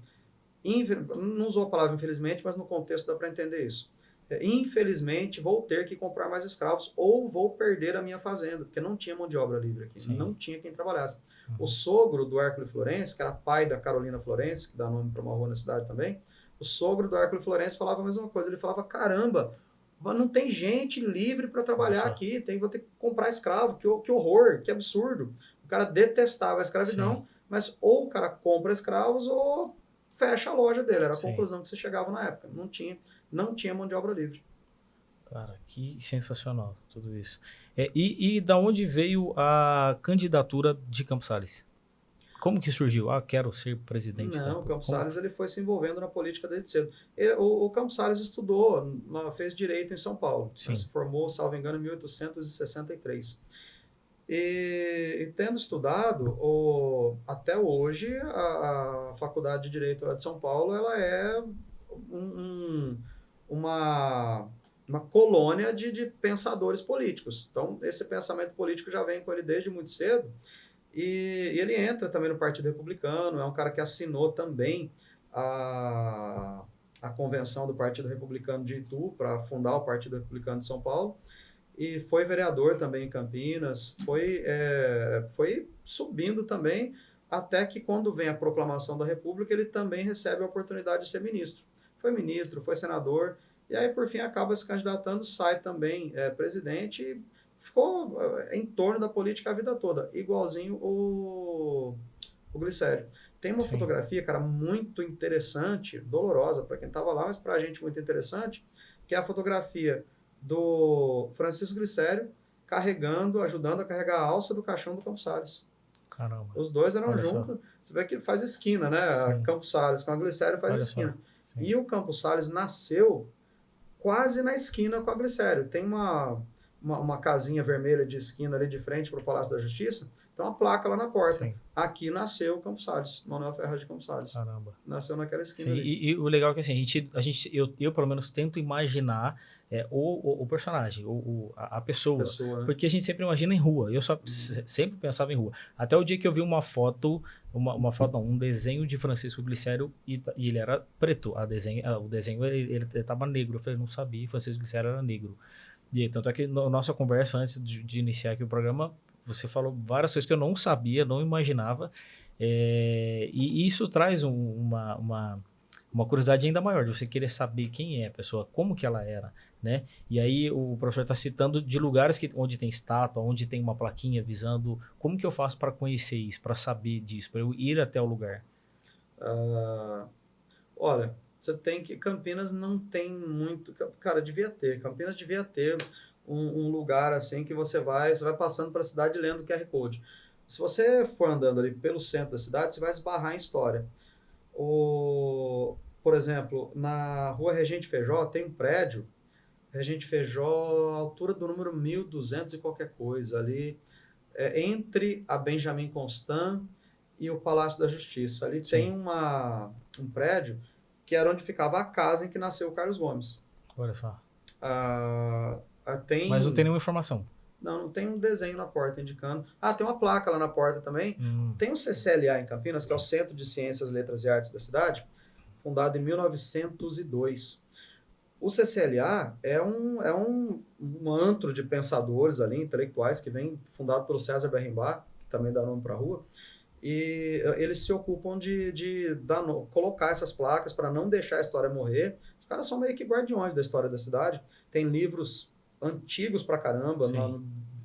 Não usou a palavra infelizmente, mas no contexto dá para entender isso. Infelizmente, vou ter que comprar mais escravos ou vou perder a minha fazenda, porque não tinha mão de obra livre aqui, não tinha quem trabalhasse. O sogro do Hércules Florencio, que era pai da Carolina Florencio, que dá nome para uma rua na cidade também, o sogro do Hércules Florencio falava a mesma coisa. Ele falava, caramba, não tem gente livre para trabalhar aqui, vou ter que comprar escravo, que horror, que absurdo. O cara detestava a escravidão, mas ou o cara compra escravos ou fecha a loja dele. Era a conclusão que você chegava na época. Não tinha mão de obra livre. Cara, que sensacional tudo isso. E da onde veio a candidatura de Campos Salles? Como que surgiu? Quero ser presidente. Não, o Campos Salles ele foi se envolvendo na política desde cedo. O Campos Salles estudou, fez direito em São Paulo. Ele se formou, salvo engano, em 1863. E tendo estudado, até hoje, a Faculdade de Direito lá de São Paulo, ela é um- uma, uma colônia de pensadores políticos. Então, esse pensamento político já vem com ele desde muito cedo, e ele entra também no Partido Republicano, é um cara que assinou também a, a convenção do Partido Republicano de Itu para fundar o Partido Republicano de São Paulo, e foi vereador também em Campinas, foi subindo também, até que quando vem a proclamação da República, ele também recebe a oportunidade de ser ministro. Foi ministro, foi senador, e aí por fim acaba se candidatando, sai também presidente, e ficou em torno da política a vida toda, igualzinho o Glicério. Tem uma Sim. fotografia, cara, muito interessante, dolorosa para quem estava lá, mas para a gente muito interessante, que é a fotografia do Francisco Glicério carregando, ajudando a carregar a alça do caixão do Campos Salles. Caramba. Os dois eram Olha juntos. só. Você vê que faz esquina, né? A Sim. Campos Salles com a Glicério faz Olha esquina. só. Sim. E o Campos Salles nasceu quase na esquina com a Glicério. Tem uma casinha vermelha de esquina ali de frente para o Palácio da Justiça. Tem uma placa lá na porta. Sim. Aqui nasceu o Campos Salles, Manuel Ferraz de Campos Salles. Caramba. Nasceu naquela esquina Sim, ali. e o legal é que assim, eu pelo menos tento imaginar o personagem, a pessoa, Pessoa, né? porque a gente sempre imagina em rua, eu só sempre pensava em rua. Até o dia que eu vi uma foto, um desenho de Francisco Glicério e ele era preto, o desenho ele tava negro, eu falei, não sabia, Francisco Glicério era negro. E tanto é que na nossa conversa antes de iniciar aqui o programa, você falou várias coisas que eu não sabia, não imaginava, e isso traz uma curiosidade ainda maior, de você querer saber quem é a pessoa, como que ela era, né? E aí o professor está citando de lugares onde tem estátua, onde tem uma plaquinha avisando como que eu faço para conhecer isso, para saber disso, para eu ir até o lugar. Olha, você tem que. Campinas não tem muito. Cara, devia ter. Campinas devia ter um lugar assim que você vai passando para a cidade lendo o QR Code. Se você for andando ali pelo centro da cidade, você vai esbarrar em história. Por exemplo, na rua Regente Feijó tem um prédio, Regente Feijó, altura do número 1200 e qualquer coisa, ali entre a Benjamin Constant e o Palácio da Justiça. Ali tem Sim, um prédio que era onde ficava a casa em que nasceu o Carlos Gomes. olha só. Ah, Mas não tem tem. nenhuma informação. Não tem um desenho na porta indicando. Ah, tem uma placa lá na porta também. Tem o CCLA em Campinas, que é o Centro de Ciências, Letras e Artes da cidade, fundado em 1902. O CCLA é um antro de pensadores ali, intelectuais, que vem fundado pelo César Berrimbach, que também dá nome para a rua, e eles se ocupam de colocar essas placas para não deixar a história morrer. Os caras são meio que guardiões da história da cidade. Tem livros antigos pra caramba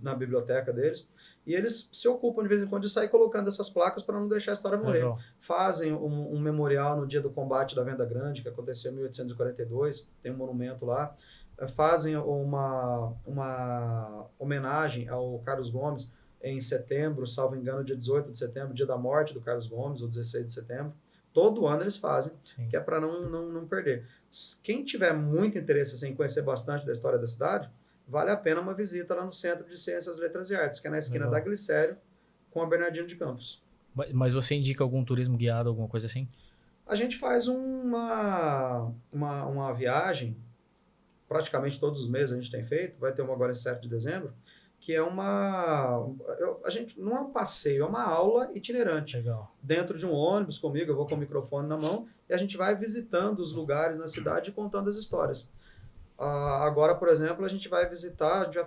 na biblioteca deles, e eles se ocupam de vez em quando de sair colocando essas placas para não deixar a história morrer. Legal. Fazem um memorial no dia do combate da Venda Grande, que aconteceu em 1842, tem um monumento lá. Fazem uma homenagem ao Carlos Gomes em setembro, salvo engano, dia 18 de setembro, dia da morte do Carlos Gomes, ou 16 de setembro. Todo ano eles fazem, Sim. que é para não perder. Quem tiver muito interesse assim, em conhecer bastante da história da cidade, vale a pena uma visita lá no Centro de Ciências, Letras e Artes, que é na esquina Legal. da Glicério com a Bernardino de Campos. Mas você indica algum turismo guiado, alguma coisa assim? A gente faz uma viagem, praticamente todos os meses a gente tem feito, vai ter uma agora em 7 de dezembro, que é a gente não é um passeio, é uma aula itinerante. Legal. Dentro de um ônibus comigo, eu vou com o microfone na mão, e a gente vai visitando os lugares na cidade e contando as histórias. Agora, por exemplo, a gente vai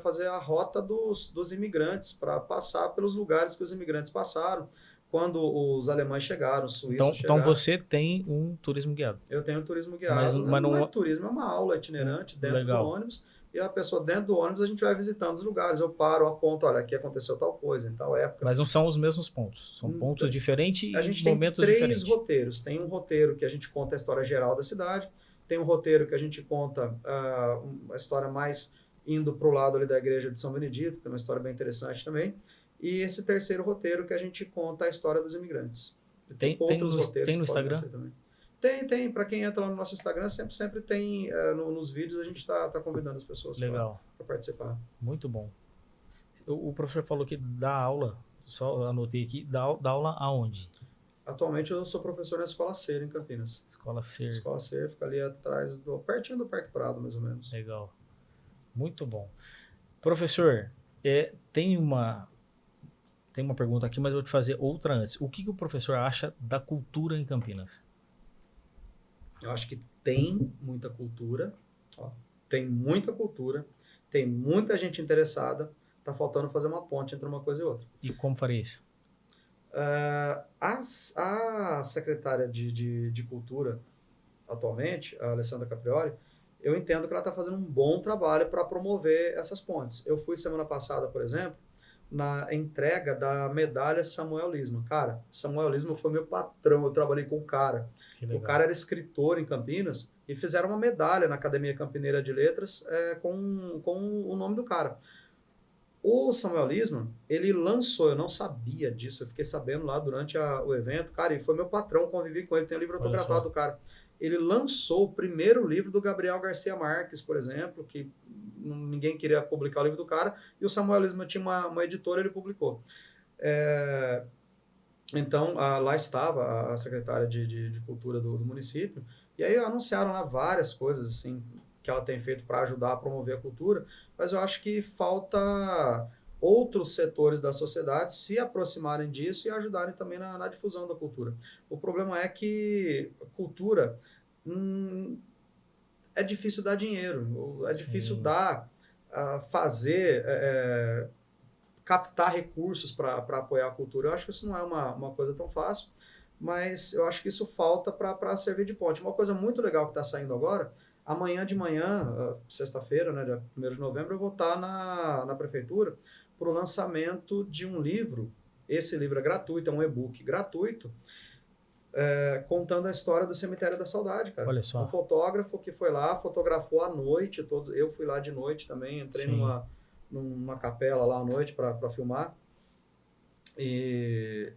fazer a rota dos imigrantes, para passar pelos lugares que os imigrantes passaram, quando os alemães chegaram, os suíços Então chegaram. você tem um turismo guiado. Eu tenho um turismo guiado, Mas não é turismo, é uma aula itinerante dentro Legal. do ônibus, e a pessoa dentro do ônibus a gente vai visitando os lugares, eu paro, aponto, olha, aqui aconteceu tal coisa, em tal época. Mas não são os mesmos pontos, são pontos diferentes A gente e tem momentos 3 diferentes. roteiros, tem um roteiro que a gente conta a história geral da cidade, tem um roteiro que a gente conta a história mais indo para o lado ali da igreja de São Benedito, que tem uma história bem interessante também, e esse terceiro roteiro que a gente conta a história dos imigrantes. Tem no Instagram? Tem. Para quem entra lá no nosso Instagram, sempre tem, nos vídeos a gente está convidando as pessoas para participar. Muito bom. O professor falou que dá aula, só anotei aqui, dá aula aonde? Atualmente eu sou professor na Escola Ser, em Campinas. Escola A Ser. Escola Ser fica ali atrás, pertinho do Parque Prado, mais ou menos. Legal. Muito bom. Professor, tem uma pergunta aqui, mas eu vou te fazer outra antes. O que o professor acha da cultura em Campinas? Eu acho que tem muita cultura, ó, tem muita gente interessada, tá faltando fazer uma ponte entre uma coisa e outra. E como faria isso? A secretária de Cultura, atualmente, a Alessandra Caprioli, eu entendo que ela está fazendo um bom trabalho para promover essas pontes. Eu fui semana passada, por exemplo, na entrega da medalha Samuel Lisman. Cara, Samuel Lisman foi meu patrão, eu trabalhei com o cara. O cara era escritor em Campinas e fizeram uma medalha na Academia Campineira de Letras com o nome do cara. O Samuel Lisman, ele lançou, eu não sabia disso, eu fiquei sabendo lá durante o evento, cara, e foi meu patrão, convivi com ele, tem um livro autografado do cara. Ele lançou o primeiro livro do Gabriel Garcia Marques, por exemplo, que ninguém queria publicar o livro do cara, e o Samuel Lisman tinha uma editora, ele publicou. Então, lá estava a secretária de Cultura do município, e aí anunciaram lá várias coisas, assim, que ela tem feito para ajudar a promover a cultura, mas eu acho que falta outros setores da sociedade se aproximarem disso e ajudarem também na difusão da cultura. O problema é que cultura é difícil dar dinheiro, é difícil captar recursos para apoiar a cultura. Eu acho que isso não é uma coisa tão fácil, mas eu acho que isso falta para servir de ponte. Uma coisa muito legal que está saindo agora, amanhã de manhã, sexta-feira, né, dia 1º de novembro, eu vou estar na prefeitura para o lançamento de um livro. Esse livro é gratuito, é um e-book gratuito, contando a história do Cemitério da Saudade, cara. Olha só. Um fotógrafo que foi lá, fotografou à noite, eu fui lá de noite também, entrei numa capela lá à noite para filmar, e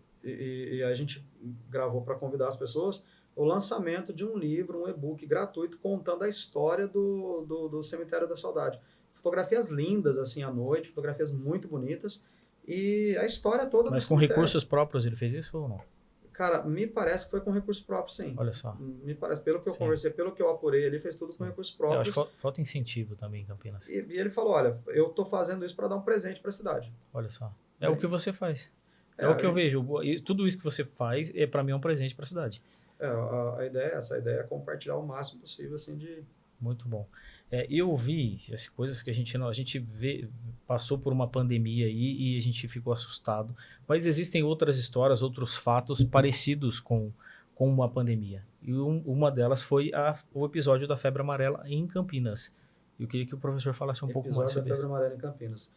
a gente gravou para convidar as pessoas, o lançamento de um livro, um e-book gratuito, contando a história do Cemitério da Saudade. Fotografias lindas, assim, à noite, fotografias muito bonitas, e a história toda Mas do com cemitério. Recursos próprios ele fez isso ou não? Cara, me parece que foi com recursos próprios, sim. Olha só. Me parece, pelo que eu conversei, pelo que eu apurei, ele fez tudo com recursos próprios. Eu acho que falta incentivo também em Campinas. E ele falou, olha, eu estou fazendo isso para dar um presente para a cidade. Olha só. É o que você faz. É o que eu vejo. Tudo isso que você faz, para mim, é um presente para a cidade. A ideia é essa. A ideia é compartilhar o máximo possível, assim, de... Muito bom. Eu vi as coisas que a gente passou por uma pandemia aí e a gente ficou assustado. Mas existem outras histórias, outros fatos parecidos com uma pandemia. E uma delas foi o episódio da febre amarela em Campinas. Eu queria que o professor falasse um pouco mais sobre isso. Episódio da febre amarela em Campinas.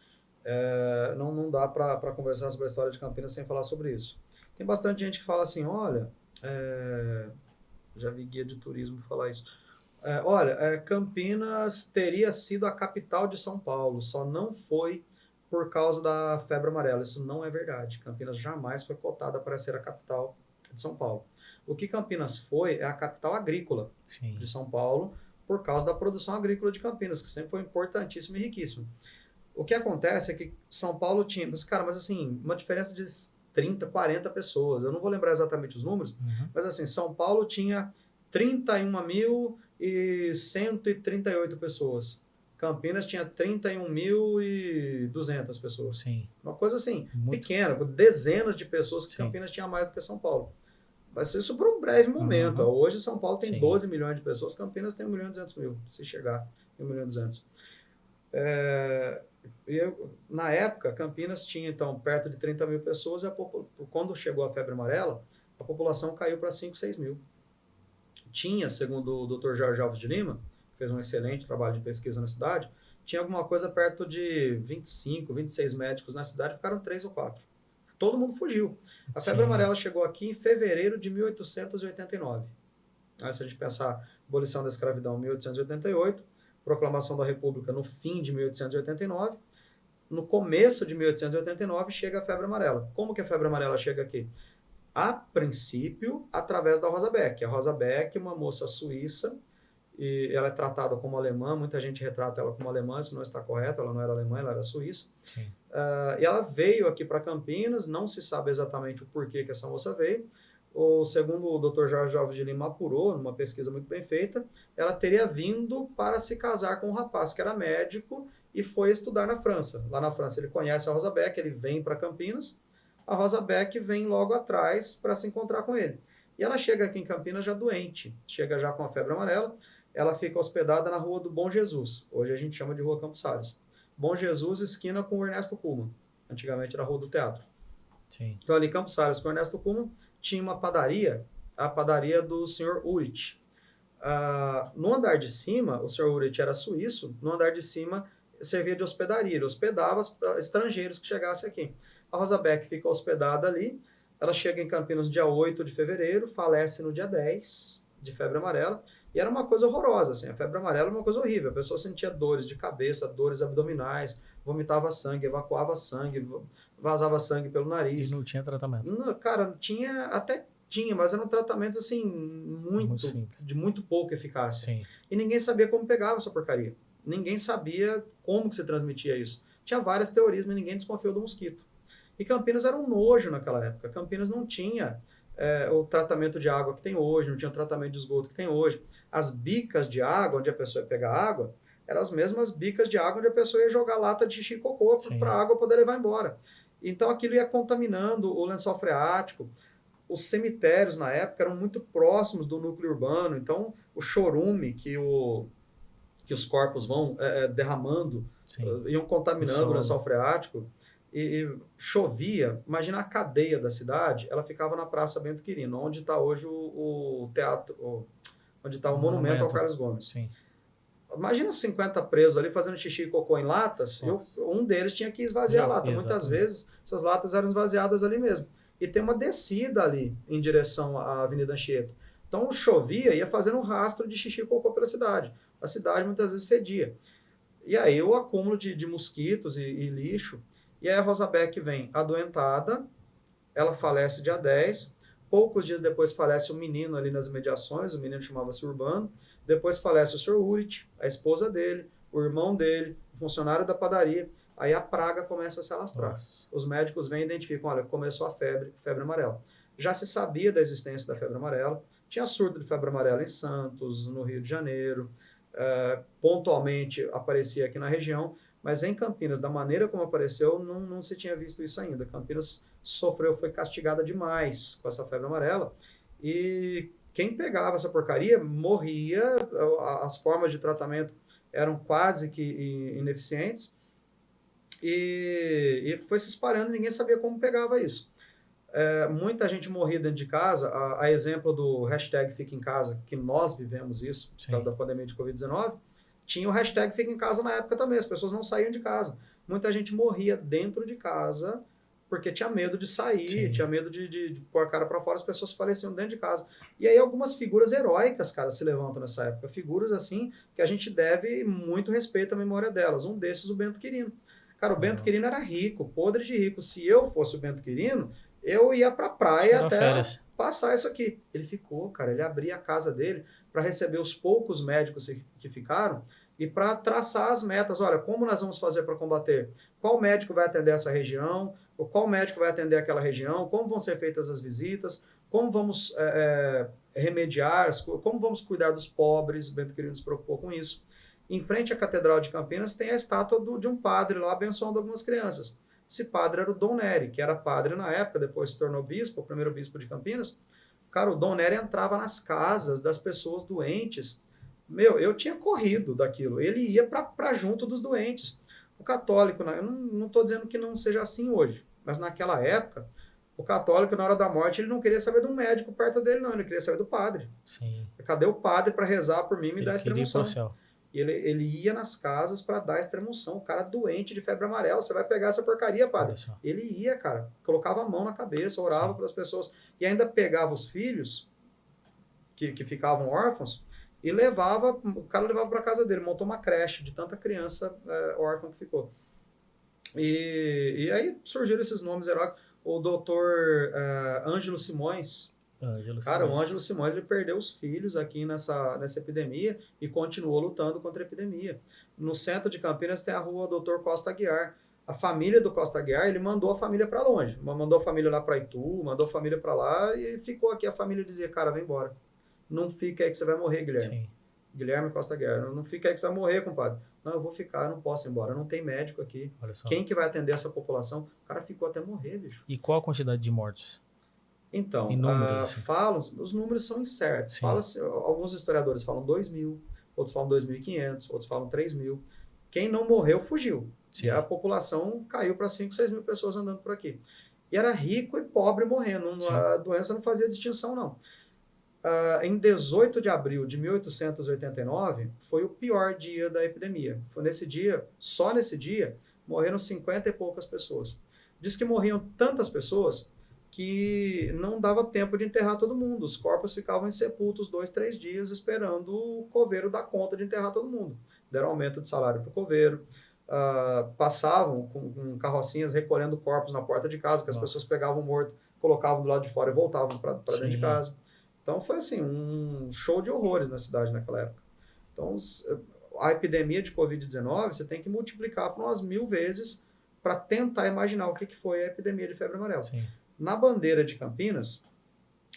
Não dá para conversar sobre a história de Campinas sem falar sobre isso. Tem bastante gente que fala assim, olha, já vi guia de turismo falar isso. Campinas teria sido a capital de São Paulo, só não foi por causa da febre amarela. Isso não é verdade. Campinas jamais foi cotada para ser a capital de São Paulo. O que Campinas é a capital agrícola de São Paulo, por causa da produção agrícola de Campinas, que sempre foi importantíssima e riquíssima. O que acontece é que São Paulo tinha, mas assim, uma diferença de 30, 40 pessoas. Eu não vou lembrar exatamente os números, mas assim, São Paulo tinha 31.138 pessoas. Campinas tinha 31.200 pessoas. Sim. Uma coisa assim, pequena, com dezenas de pessoas que Campinas tinha mais do que São Paulo. Mas isso por um breve momento. Hoje São Paulo tem 12 milhões de pessoas, Campinas tem 1.200.000, se chegar em 1.200.000. Na época, Campinas tinha então perto de 30 mil pessoas, e quando chegou a febre amarela, a população caiu para 5, 6 mil. Tinha, segundo o Dr. Jorge Alves de Lima, que fez um excelente trabalho de pesquisa na cidade, tinha alguma coisa perto de 25, 26 médicos na cidade, ficaram 3 ou 4. Todo mundo fugiu. A febre amarela chegou aqui em fevereiro de 1889. Aí, se a gente pensar, abolição da escravidão em 1888, proclamação da República no fim de 1889, no começo de 1889 chega a febre amarela. Como que a febre amarela chega aqui? A princípio, através da Rosa Beck. A Rosa Beck é uma moça suíça, e ela é tratada como alemã, muita gente retrata ela como alemã, isso não está correto, ela não era alemã, ela era suíça. Sim. E ela veio aqui para Campinas, não se sabe exatamente o porquê que essa moça veio. Segundo o Dr. Jorge Alves de Lima apurou, numa pesquisa muito bem feita, ela teria vindo para se casar com um rapaz que era médico e foi estudar na França. Lá na França ele conhece a Rosa Beck, ele vem para Campinas, a Rosa Beck vem logo atrás para se encontrar com ele. E ela chega aqui em Campinas já doente, chega já com a febre amarela, ela fica hospedada na Rua do Bom Jesus, hoje a gente chama de Rua Campos Salles. Bom Jesus, esquina com o Ernesto Kuhlmann, antigamente era a Rua do Teatro. Sim. Então ali em Campos Salles com o Ernesto Kuhlmann, tinha uma padaria, a padaria do Sr. Urit. No andar de cima, o Sr. Urit era suíço, no andar de cima servia de hospedaria, ele hospedava estrangeiros que chegassem aqui. A Rosa Beck fica hospedada ali, ela chega em Campinas no dia 8 de fevereiro, falece no dia 10 de febre amarela, e era uma coisa horrorosa, assim, a febre amarela é uma coisa horrível, a pessoa sentia dores de cabeça, dores abdominais, vomitava sangue, evacuava sangue, vazava sangue pelo nariz. E não tinha tratamento? Não, cara, até tinha, mas eram tratamentos assim, de muito pouca eficácia. Sim. E ninguém sabia como pegava essa porcaria. Ninguém sabia como que se transmitia isso. Tinha várias teorias, mas ninguém desconfiou do mosquito. E Campinas era um nojo naquela época. Campinas não tinha o tratamento de água que tem hoje, não tinha o tratamento de esgoto que tem hoje. As bicas de água, onde a pessoa ia pegar água, eram as mesmas bicas de água onde a pessoa ia jogar lata de xixi e cocô para a água poder levar embora. Então aquilo ia contaminando o lençol freático. Os cemitérios na época eram muito próximos do núcleo urbano, então o chorume que os corpos vão derramando, iam contaminando o lençol freático, e chovia. Imagina a cadeia da cidade, ela ficava na Praça Bento Quirino, onde está hoje o teatro, onde está o monumento ao Carlos Gomes. Sim. Imagina 50 presos ali fazendo xixi e cocô em latas, um deles tinha que esvaziar a lata. Muitas vezes essas latas eram esvaziadas ali mesmo. E tem uma descida ali em direção à Avenida Anchieta. Então chovia, ia fazendo um rastro de xixi e cocô pela cidade. A cidade muitas vezes fedia. E aí o acúmulo de mosquitos e lixo. E aí a Rosa Beck vem adoentada, ela falece dia 10, poucos dias depois falece um menino ali nas imediações, o menino chamava-se Urbano, depois falece o Sr. Urit, a esposa dele, o irmão dele, o funcionário da padaria. Aí a praga começa a se alastrar. Nossa. Os médicos vêm e identificam, olha, começou a febre amarela. Já se sabia da existência da febre amarela, tinha surto de febre amarela em Santos, no Rio de Janeiro, pontualmente aparecia aqui na região, mas em Campinas, da maneira como apareceu, não se tinha visto isso ainda. Campinas foi castigada demais com essa febre amarela, e quem pegava essa porcaria morria, as formas de tratamento eram quase que ineficientes, e foi se espalhando, ninguém sabia como pegava isso. Muita gente morria dentro de casa, a exemplo do hashtag Fica em Casa, que nós vivemos isso, por causa da pandemia de Covid-19, tinha o hashtag Fica em Casa na época também, as pessoas não saíam de casa. Muita gente morria dentro de casa, porque tinha medo de sair, tinha medo de pôr a cara para fora, as pessoas faleciam dentro de casa. E aí algumas figuras heróicas, cara, se levantam nessa época, figuras assim, que a gente deve muito respeito à memória delas. Um desses, o Bento Quirino. Cara, o Bento Quirino era rico, podre de rico. Se eu fosse o Bento Quirino, eu ia pra praia até passar isso aqui. Ele ficou, cara, ele abria a casa dele para receber os poucos médicos que ficaram e para traçar as metas. Olha, como nós vamos fazer para combater? Qual médico vai atender essa região? Qual médico vai atender aquela região? Como vão ser feitas as visitas? Como vamos remediar? Como vamos cuidar dos pobres? O Bento Quirino se preocupou com isso. Em frente à Catedral de Campinas tem a estátua de um padre lá abençoando algumas crianças. Esse padre era o Dom Nery, que era padre na época, depois se tornou bispo, o primeiro bispo de Campinas. Cara, o Dom Nery entrava nas casas das pessoas doentes. Eu tinha corrido daquilo. Ele ia para junto dos doentes. O católico, eu não estou dizendo que não seja assim hoje, mas naquela época, o católico, na hora da morte, ele não queria saber de um médico perto dele, não. Ele queria saber do padre. Sim. Cadê o padre para rezar por mim e me dar extrema-unção? E ele ia nas casas para dar extrema-unção. O cara doente de febre amarela, você vai pegar essa porcaria, padre. Ele ia, cara, colocava a mão na cabeça, orava pelas pessoas. E ainda pegava os filhos, que ficavam órfãos, e o cara levava para casa dele, montou uma creche de tanta criança órfã que ficou. E aí surgiram esses nomes heróicos. O doutor Ângelo Simões, o Ângelo Simões, ele perdeu os filhos aqui nessa epidemia e continuou lutando contra a epidemia. No centro de Campinas tem a rua Dr. Costa Aguiar. a família do Costa Aguiar, ele mandou a família para longe. Mandou a família lá para Itu, mandou a família para lá e ficou aqui. A família dizia, cara, vem embora. Não fica aí que você vai morrer, Guilherme. Sim. Guilherme Costa Aguiar. Não fica aí que você vai morrer, compadre. Não, eu vou ficar, eu não posso ir embora. Não tem médico aqui. Olha só. Quem que vai atender essa população? O cara ficou até morrer, bicho. E qual a quantidade de mortos? Então, Em números, assim. falam, os números são incertos. Sim. Fala, alguns historiadores falam 2.000, outros falam 2.500, outros falam 3.000. Quem não morreu, fugiu. Sim. E a população caiu para 5, 6 mil pessoas andando por aqui. E era rico e pobre morrendo. Sim. A doença não fazia distinção, não. Em 18 de abril de 1889, foi o pior dia da epidemia. Foi nesse dia, só nesse dia, morreram 50 e poucas pessoas. Diz que morriam tantas pessoas que não dava tempo de enterrar todo mundo. Os corpos ficavam insepultos 2, 3 dias esperando o coveiro dar conta de enterrar todo mundo. Deram aumento de salário para o coveiro, passavam com carrocinhas recolhendo corpos na porta de casa, que as pessoas pegavam o morto, colocavam do lado de fora e voltavam para dentro de casa. Então foi assim, um show de horrores na cidade naquela época. Então a epidemia de Covid-19 você tem que multiplicar por umas 1000 vezes para tentar imaginar o que foi a epidemia de febre amarela. Sim. Na bandeira de Campinas,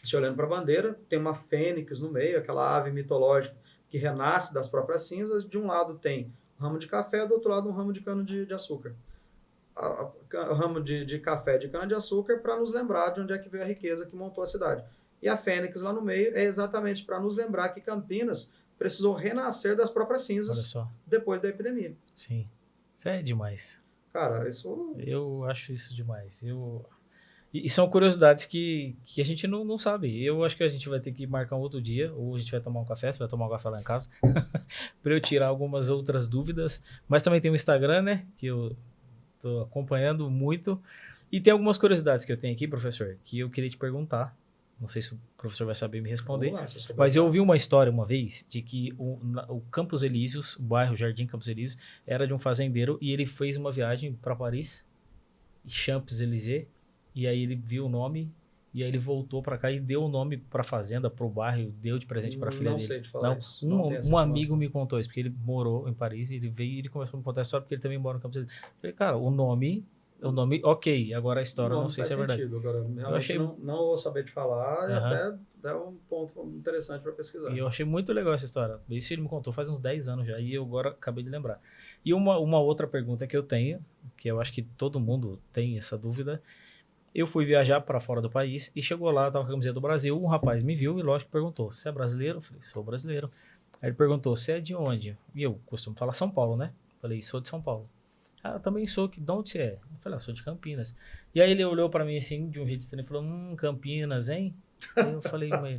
se olhando para a bandeira, tem uma fênix no meio, aquela ave mitológica que renasce das próprias cinzas. De um lado tem um ramo de café, do outro lado um ramo de cana de açúcar. O ramo de café de cana de açúcar para nos lembrar de onde é que veio a riqueza que montou a cidade. E a fênix lá no meio é exatamente para nos lembrar que Campinas precisou renascer das próprias cinzas depois da epidemia. Sim. Isso é demais. Cara, isso... Eu acho isso demais. E são curiosidades que a gente não sabe. Eu acho que a gente vai ter que marcar um outro dia, ou a gente vai tomar um café, você vai tomar um café lá em casa, para eu tirar algumas outras dúvidas. Mas também tem o Instagram, né, que eu tô acompanhando muito. E tem algumas curiosidades que eu tenho aqui, professor, que eu queria te perguntar. Não sei se o professor vai saber me responder. Lá, mas eu ouvi uma história uma vez de que o Campos Elíseos, o bairro Jardim Campos Elíseos, era de um fazendeiro e ele fez uma viagem para Paris, Champs-Élysées, e aí ele viu o nome e aí ele voltou para cá e deu o nome para a fazenda, para o bairro, deu de presente para a filha não dele. Sei te falar isso. Um amigo me contou isso, porque ele morou em Paris e ele veio e ele começou a me contar a história porque ele também mora no Campos Elíseos. Eu falei, cara, o nome, ok, agora a história eu não sei se é verdade. Agora, eu achei... não vou saber te falar e até é um ponto interessante para pesquisar. E eu achei muito legal essa história. Isso ele me contou faz uns 10 anos já e eu agora acabei de lembrar. E uma outra pergunta que eu tenho, que eu acho que todo mundo tem essa dúvida, eu fui viajar para fora do país e chegou lá, estava com a camiseta do Brasil, um rapaz me viu e lógico perguntou, você é brasileiro? Eu falei, sou brasileiro. Aí ele perguntou, você é de onde? E eu costumo falar São Paulo, né? Eu falei, sou de São Paulo. Ah, eu também sou, de onde você é? Eu falei, sou de Campinas. E aí ele olhou para mim assim, de um jeito estranho, e falou, Campinas, hein? Aí eu falei, mas,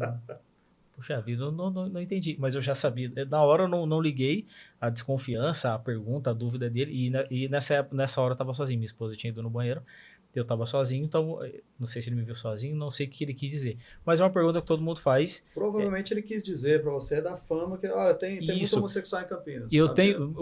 puxa vida, eu não entendi. Mas eu já sabia, na hora eu não liguei a desconfiança, a pergunta, a dúvida dele, e nessa hora eu tava sozinho, minha esposa tinha ido no banheiro, eu tava sozinho, então não sei se ele me viu sozinho, não sei o que ele quis dizer. Mas é uma pergunta que todo mundo faz. Provavelmente ele quis dizer para você da fama que tem muito homossexual em Campinas. E eu tenho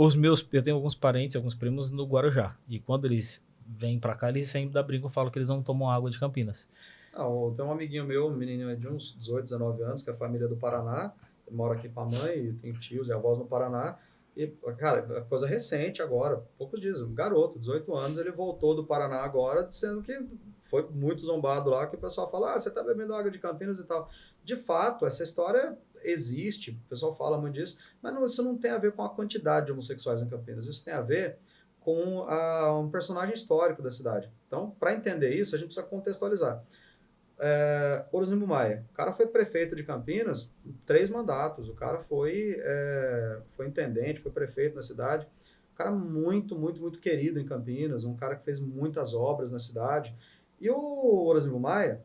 alguns parentes, alguns primos no Guarujá. E quando eles vêm para cá, eles sempre dá briga e falam que eles não tomam água de Campinas. Tem um amiguinho meu, um menino de uns 18, 19 anos, que é a família do Paraná, mora aqui com a mãe, tem tios e avós no Paraná. E, cara, coisa recente agora, poucos dias, um garoto, 18 anos, ele voltou do Paraná agora, dizendo que foi muito zombado lá, que o pessoal fala, você tá bebendo água de Campinas e tal. De fato, essa história existe, o pessoal fala muito disso, mas isso não tem a ver com a quantidade de homossexuais em Campinas, isso tem a ver com um personagem histórico da cidade. Então, para entender isso, a gente precisa contextualizar. Oronzimbo Maia, o cara foi prefeito de Campinas 3 mandatos, o cara foi intendente, foi prefeito na cidade, um cara muito, muito, muito querido em Campinas, um cara que fez muitas obras na cidade. E o Oronzimbo Maia,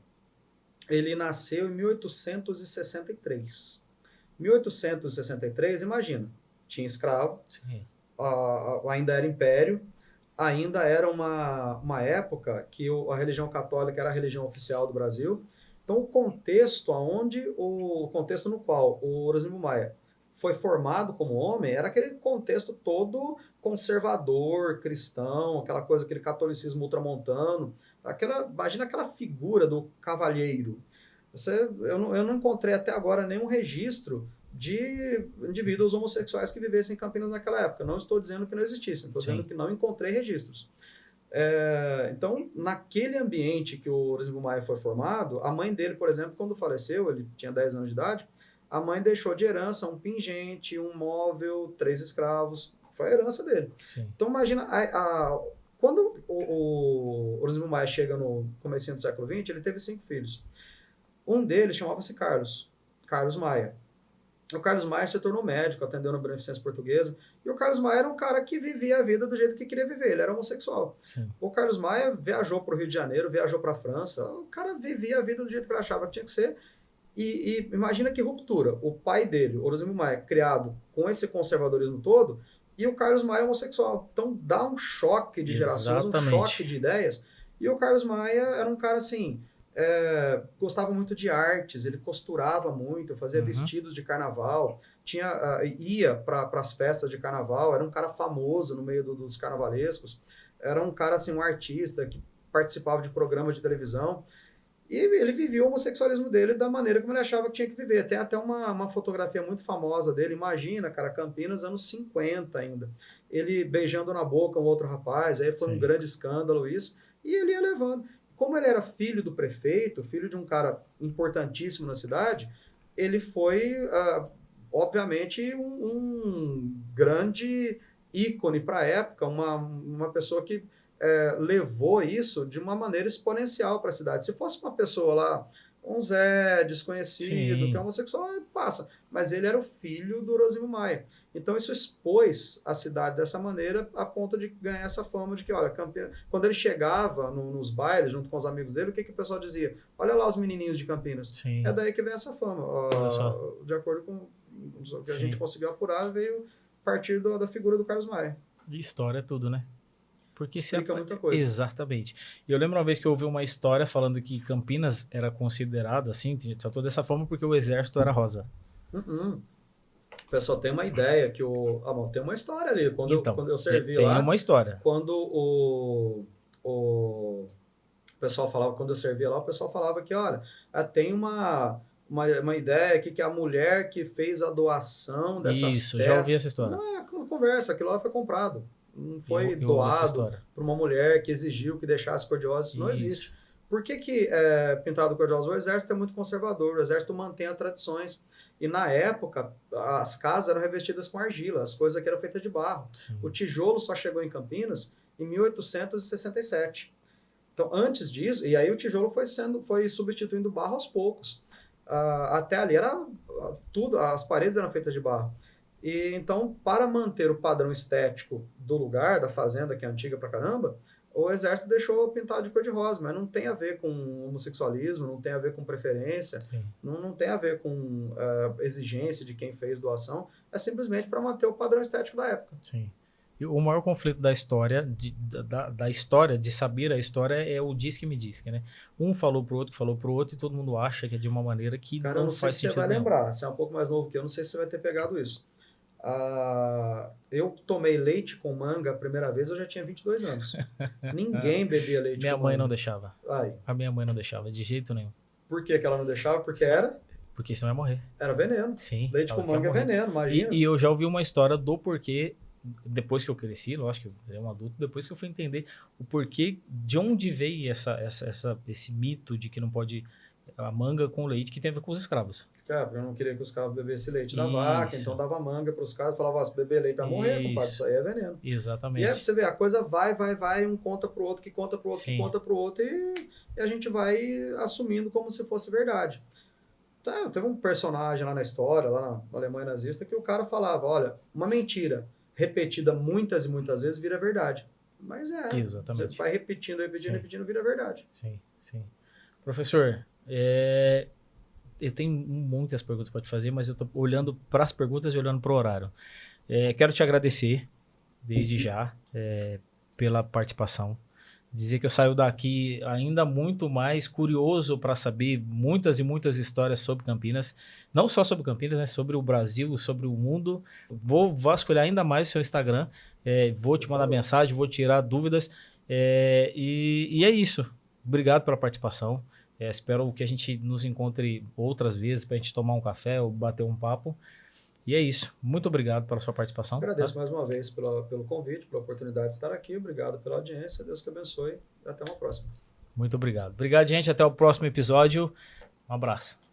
ele nasceu em 1863. 1863, imagina, tinha escravo, ainda era império, ainda era uma época que a religião católica era a religião oficial do Brasil. Então, o contexto no qual o Oronzimbo Maia foi formado como homem era aquele contexto todo conservador, cristão, aquela coisa, aquele catolicismo ultramontano. Imagina aquela figura do cavalheiro. Eu não encontrei até agora nenhum registro de indivíduos homossexuais que vivessem em Campinas naquela época. Não estou dizendo que não existissem, estou dizendo que não encontrei registros. Então, naquele ambiente que o Orozimbo Maia foi formado, a mãe dele, por exemplo, quando faleceu, ele tinha 10 anos de idade, a mãe deixou de herança um pingente, um móvel, 3 escravos. Foi a herança dele. Sim. Então, imagina, quando o Orozimbo Maia chega no comecinho do século XX, ele teve 5 filhos. Um deles chamava-se Carlos Maia. O Carlos Maia se tornou médico, atendeu na Beneficência Portuguesa, e o Carlos Maia era um cara que vivia a vida do jeito que queria viver, ele era homossexual. Sim. O Carlos Maia viajou para o Rio de Janeiro, viajou para a França, o cara vivia a vida do jeito que ele achava que tinha que ser, e imagina que ruptura, o pai dele, Orozimbo Maia, criado com esse conservadorismo todo, e o Carlos Maia homossexual. Então dá um choque de gerações, um choque de ideias, e o Carlos Maia era um cara assim... gostava muito de artes, ele costurava muito, fazia vestidos de carnaval, ia para as festas de carnaval, era um cara famoso no meio dos carnavalescos, era um cara assim, um artista que participava de programas de televisão, e ele vivia o homossexualismo dele da maneira como ele achava que tinha que viver. Tem até uma fotografia muito famosa dele, imagina, cara, Campinas, anos 50 ainda, ele beijando na boca um outro rapaz, aí foi um grande escândalo isso, e ele ia levando. Como ele era filho do prefeito, filho de um cara importantíssimo na cidade, ele foi, obviamente, um grande ícone para a época, uma pessoa que levou isso de uma maneira exponencial para a cidade. Se fosse uma pessoa lá, um Zé desconhecido, que é homossexual, passa. Mas ele era o filho do Orozimbo Maia. Então isso expôs a cidade dessa maneira a ponto de ganhar essa fama de que, olha, Campinas... Quando ele chegava nos bailes, junto com os amigos dele, o que o pessoal dizia? Olha lá os menininhos de Campinas. Sim. É daí que vem essa fama. De acordo com o que a gente conseguiu apurar, veio a partir da figura do Carlos Maia. De história tudo, né? Porque explica muita coisa. Exatamente. E eu lembro uma vez que eu ouvi uma história falando que Campinas era considerada assim, só toda dessa forma porque o exército era rosa. O pessoal tem uma ideia que tem uma história ali. Quando eu servi lá... Tem uma história. Quando o pessoal falava, quando eu servia lá, o pessoal falava que, olha, tem uma ideia aqui que a mulher que fez a doação dessas Isso, já ouvi essa história. Não é uma conversa, aquilo lá foi comprado. Não foi doado para uma mulher que exigiu que deixasse cor-de-rosa. Isso não existe. Por que pintado cor-de-rosa? O exército é muito conservador, o exército mantém as tradições. E na época, as casas eram revestidas com argila, as coisas aqui eram feitas de barro. Sim. O tijolo só chegou em Campinas em 1867. Então, antes disso, e aí o tijolo foi substituindo o barro aos poucos. Até ali era tudo, as paredes eram feitas de barro. E então, para manter o padrão estético do lugar, da fazenda, que é antiga pra caramba, o exército deixou pintado de cor-de-rosa, mas não tem a ver com homossexualismo, não tem a ver com preferência, não tem a ver com exigência de quem fez doação, é simplesmente para manter o padrão estético da época. Sim. E o maior conflito da história, da história, de saber a história, é o diz que me diz, né? Um falou pro outro, e todo mundo acha que é de uma maneira que cara, não faz sentido. Cara, eu não sei se você vai lembrar, você é um pouco mais novo que eu, não sei se você vai ter pegado isso. Eu tomei leite com manga a primeira vez, eu já tinha 22 anos. Ninguém bebia leite minha com mãe manga. não deixava. A minha mãe não deixava, de jeito nenhum. Por que ela não deixava? Porque Porque senão ia morrer. Era veneno. Sim. Leite com manga é veneno, imagina. E eu já ouvi uma história do porquê, depois que eu cresci, lógico que eu era um adulto, depois que eu fui entender o porquê, de onde veio esse mito de que não pode a manga com leite, que tem a ver com os escravos. Porque eu não queria que os escravos bebessem leite da vaca, então dava manga para os caras, falava, se beber leite vai morrer, compadre, isso aí é veneno. Exatamente. E aí você vê, a coisa vai, um conta pro outro, que conta pro outro, que conta pro outro, e a gente vai assumindo como se fosse verdade. Então, teve um personagem lá na história, lá na Alemanha nazista, que o cara falava, olha, uma mentira repetida muitas e muitas vezes vira verdade. Mas exatamente. Você vai repetindo, vira verdade. Sim. Professor, eu tenho muitas perguntas para te fazer, mas eu estou olhando para as perguntas e olhando para o horário. Quero te agradecer, desde já, pela participação. Dizer que eu saio daqui ainda muito mais curioso para saber muitas e muitas histórias sobre Campinas. Não só sobre Campinas, né? Sobre o Brasil, sobre o mundo. Vou vasculhar ainda mais o seu Instagram. Vou te mandar mensagem, vou tirar dúvidas. E é isso. Obrigado pela participação. Espero que a gente nos encontre outras vezes para a gente tomar um café ou bater um papo. E é isso. Muito obrigado pela sua participação. Agradeço mais uma vez pelo convite, pela oportunidade de estar aqui. Obrigado pela audiência. Deus que abençoe. Até uma próxima. Muito obrigado. Obrigado, gente. Até o próximo episódio. Um abraço.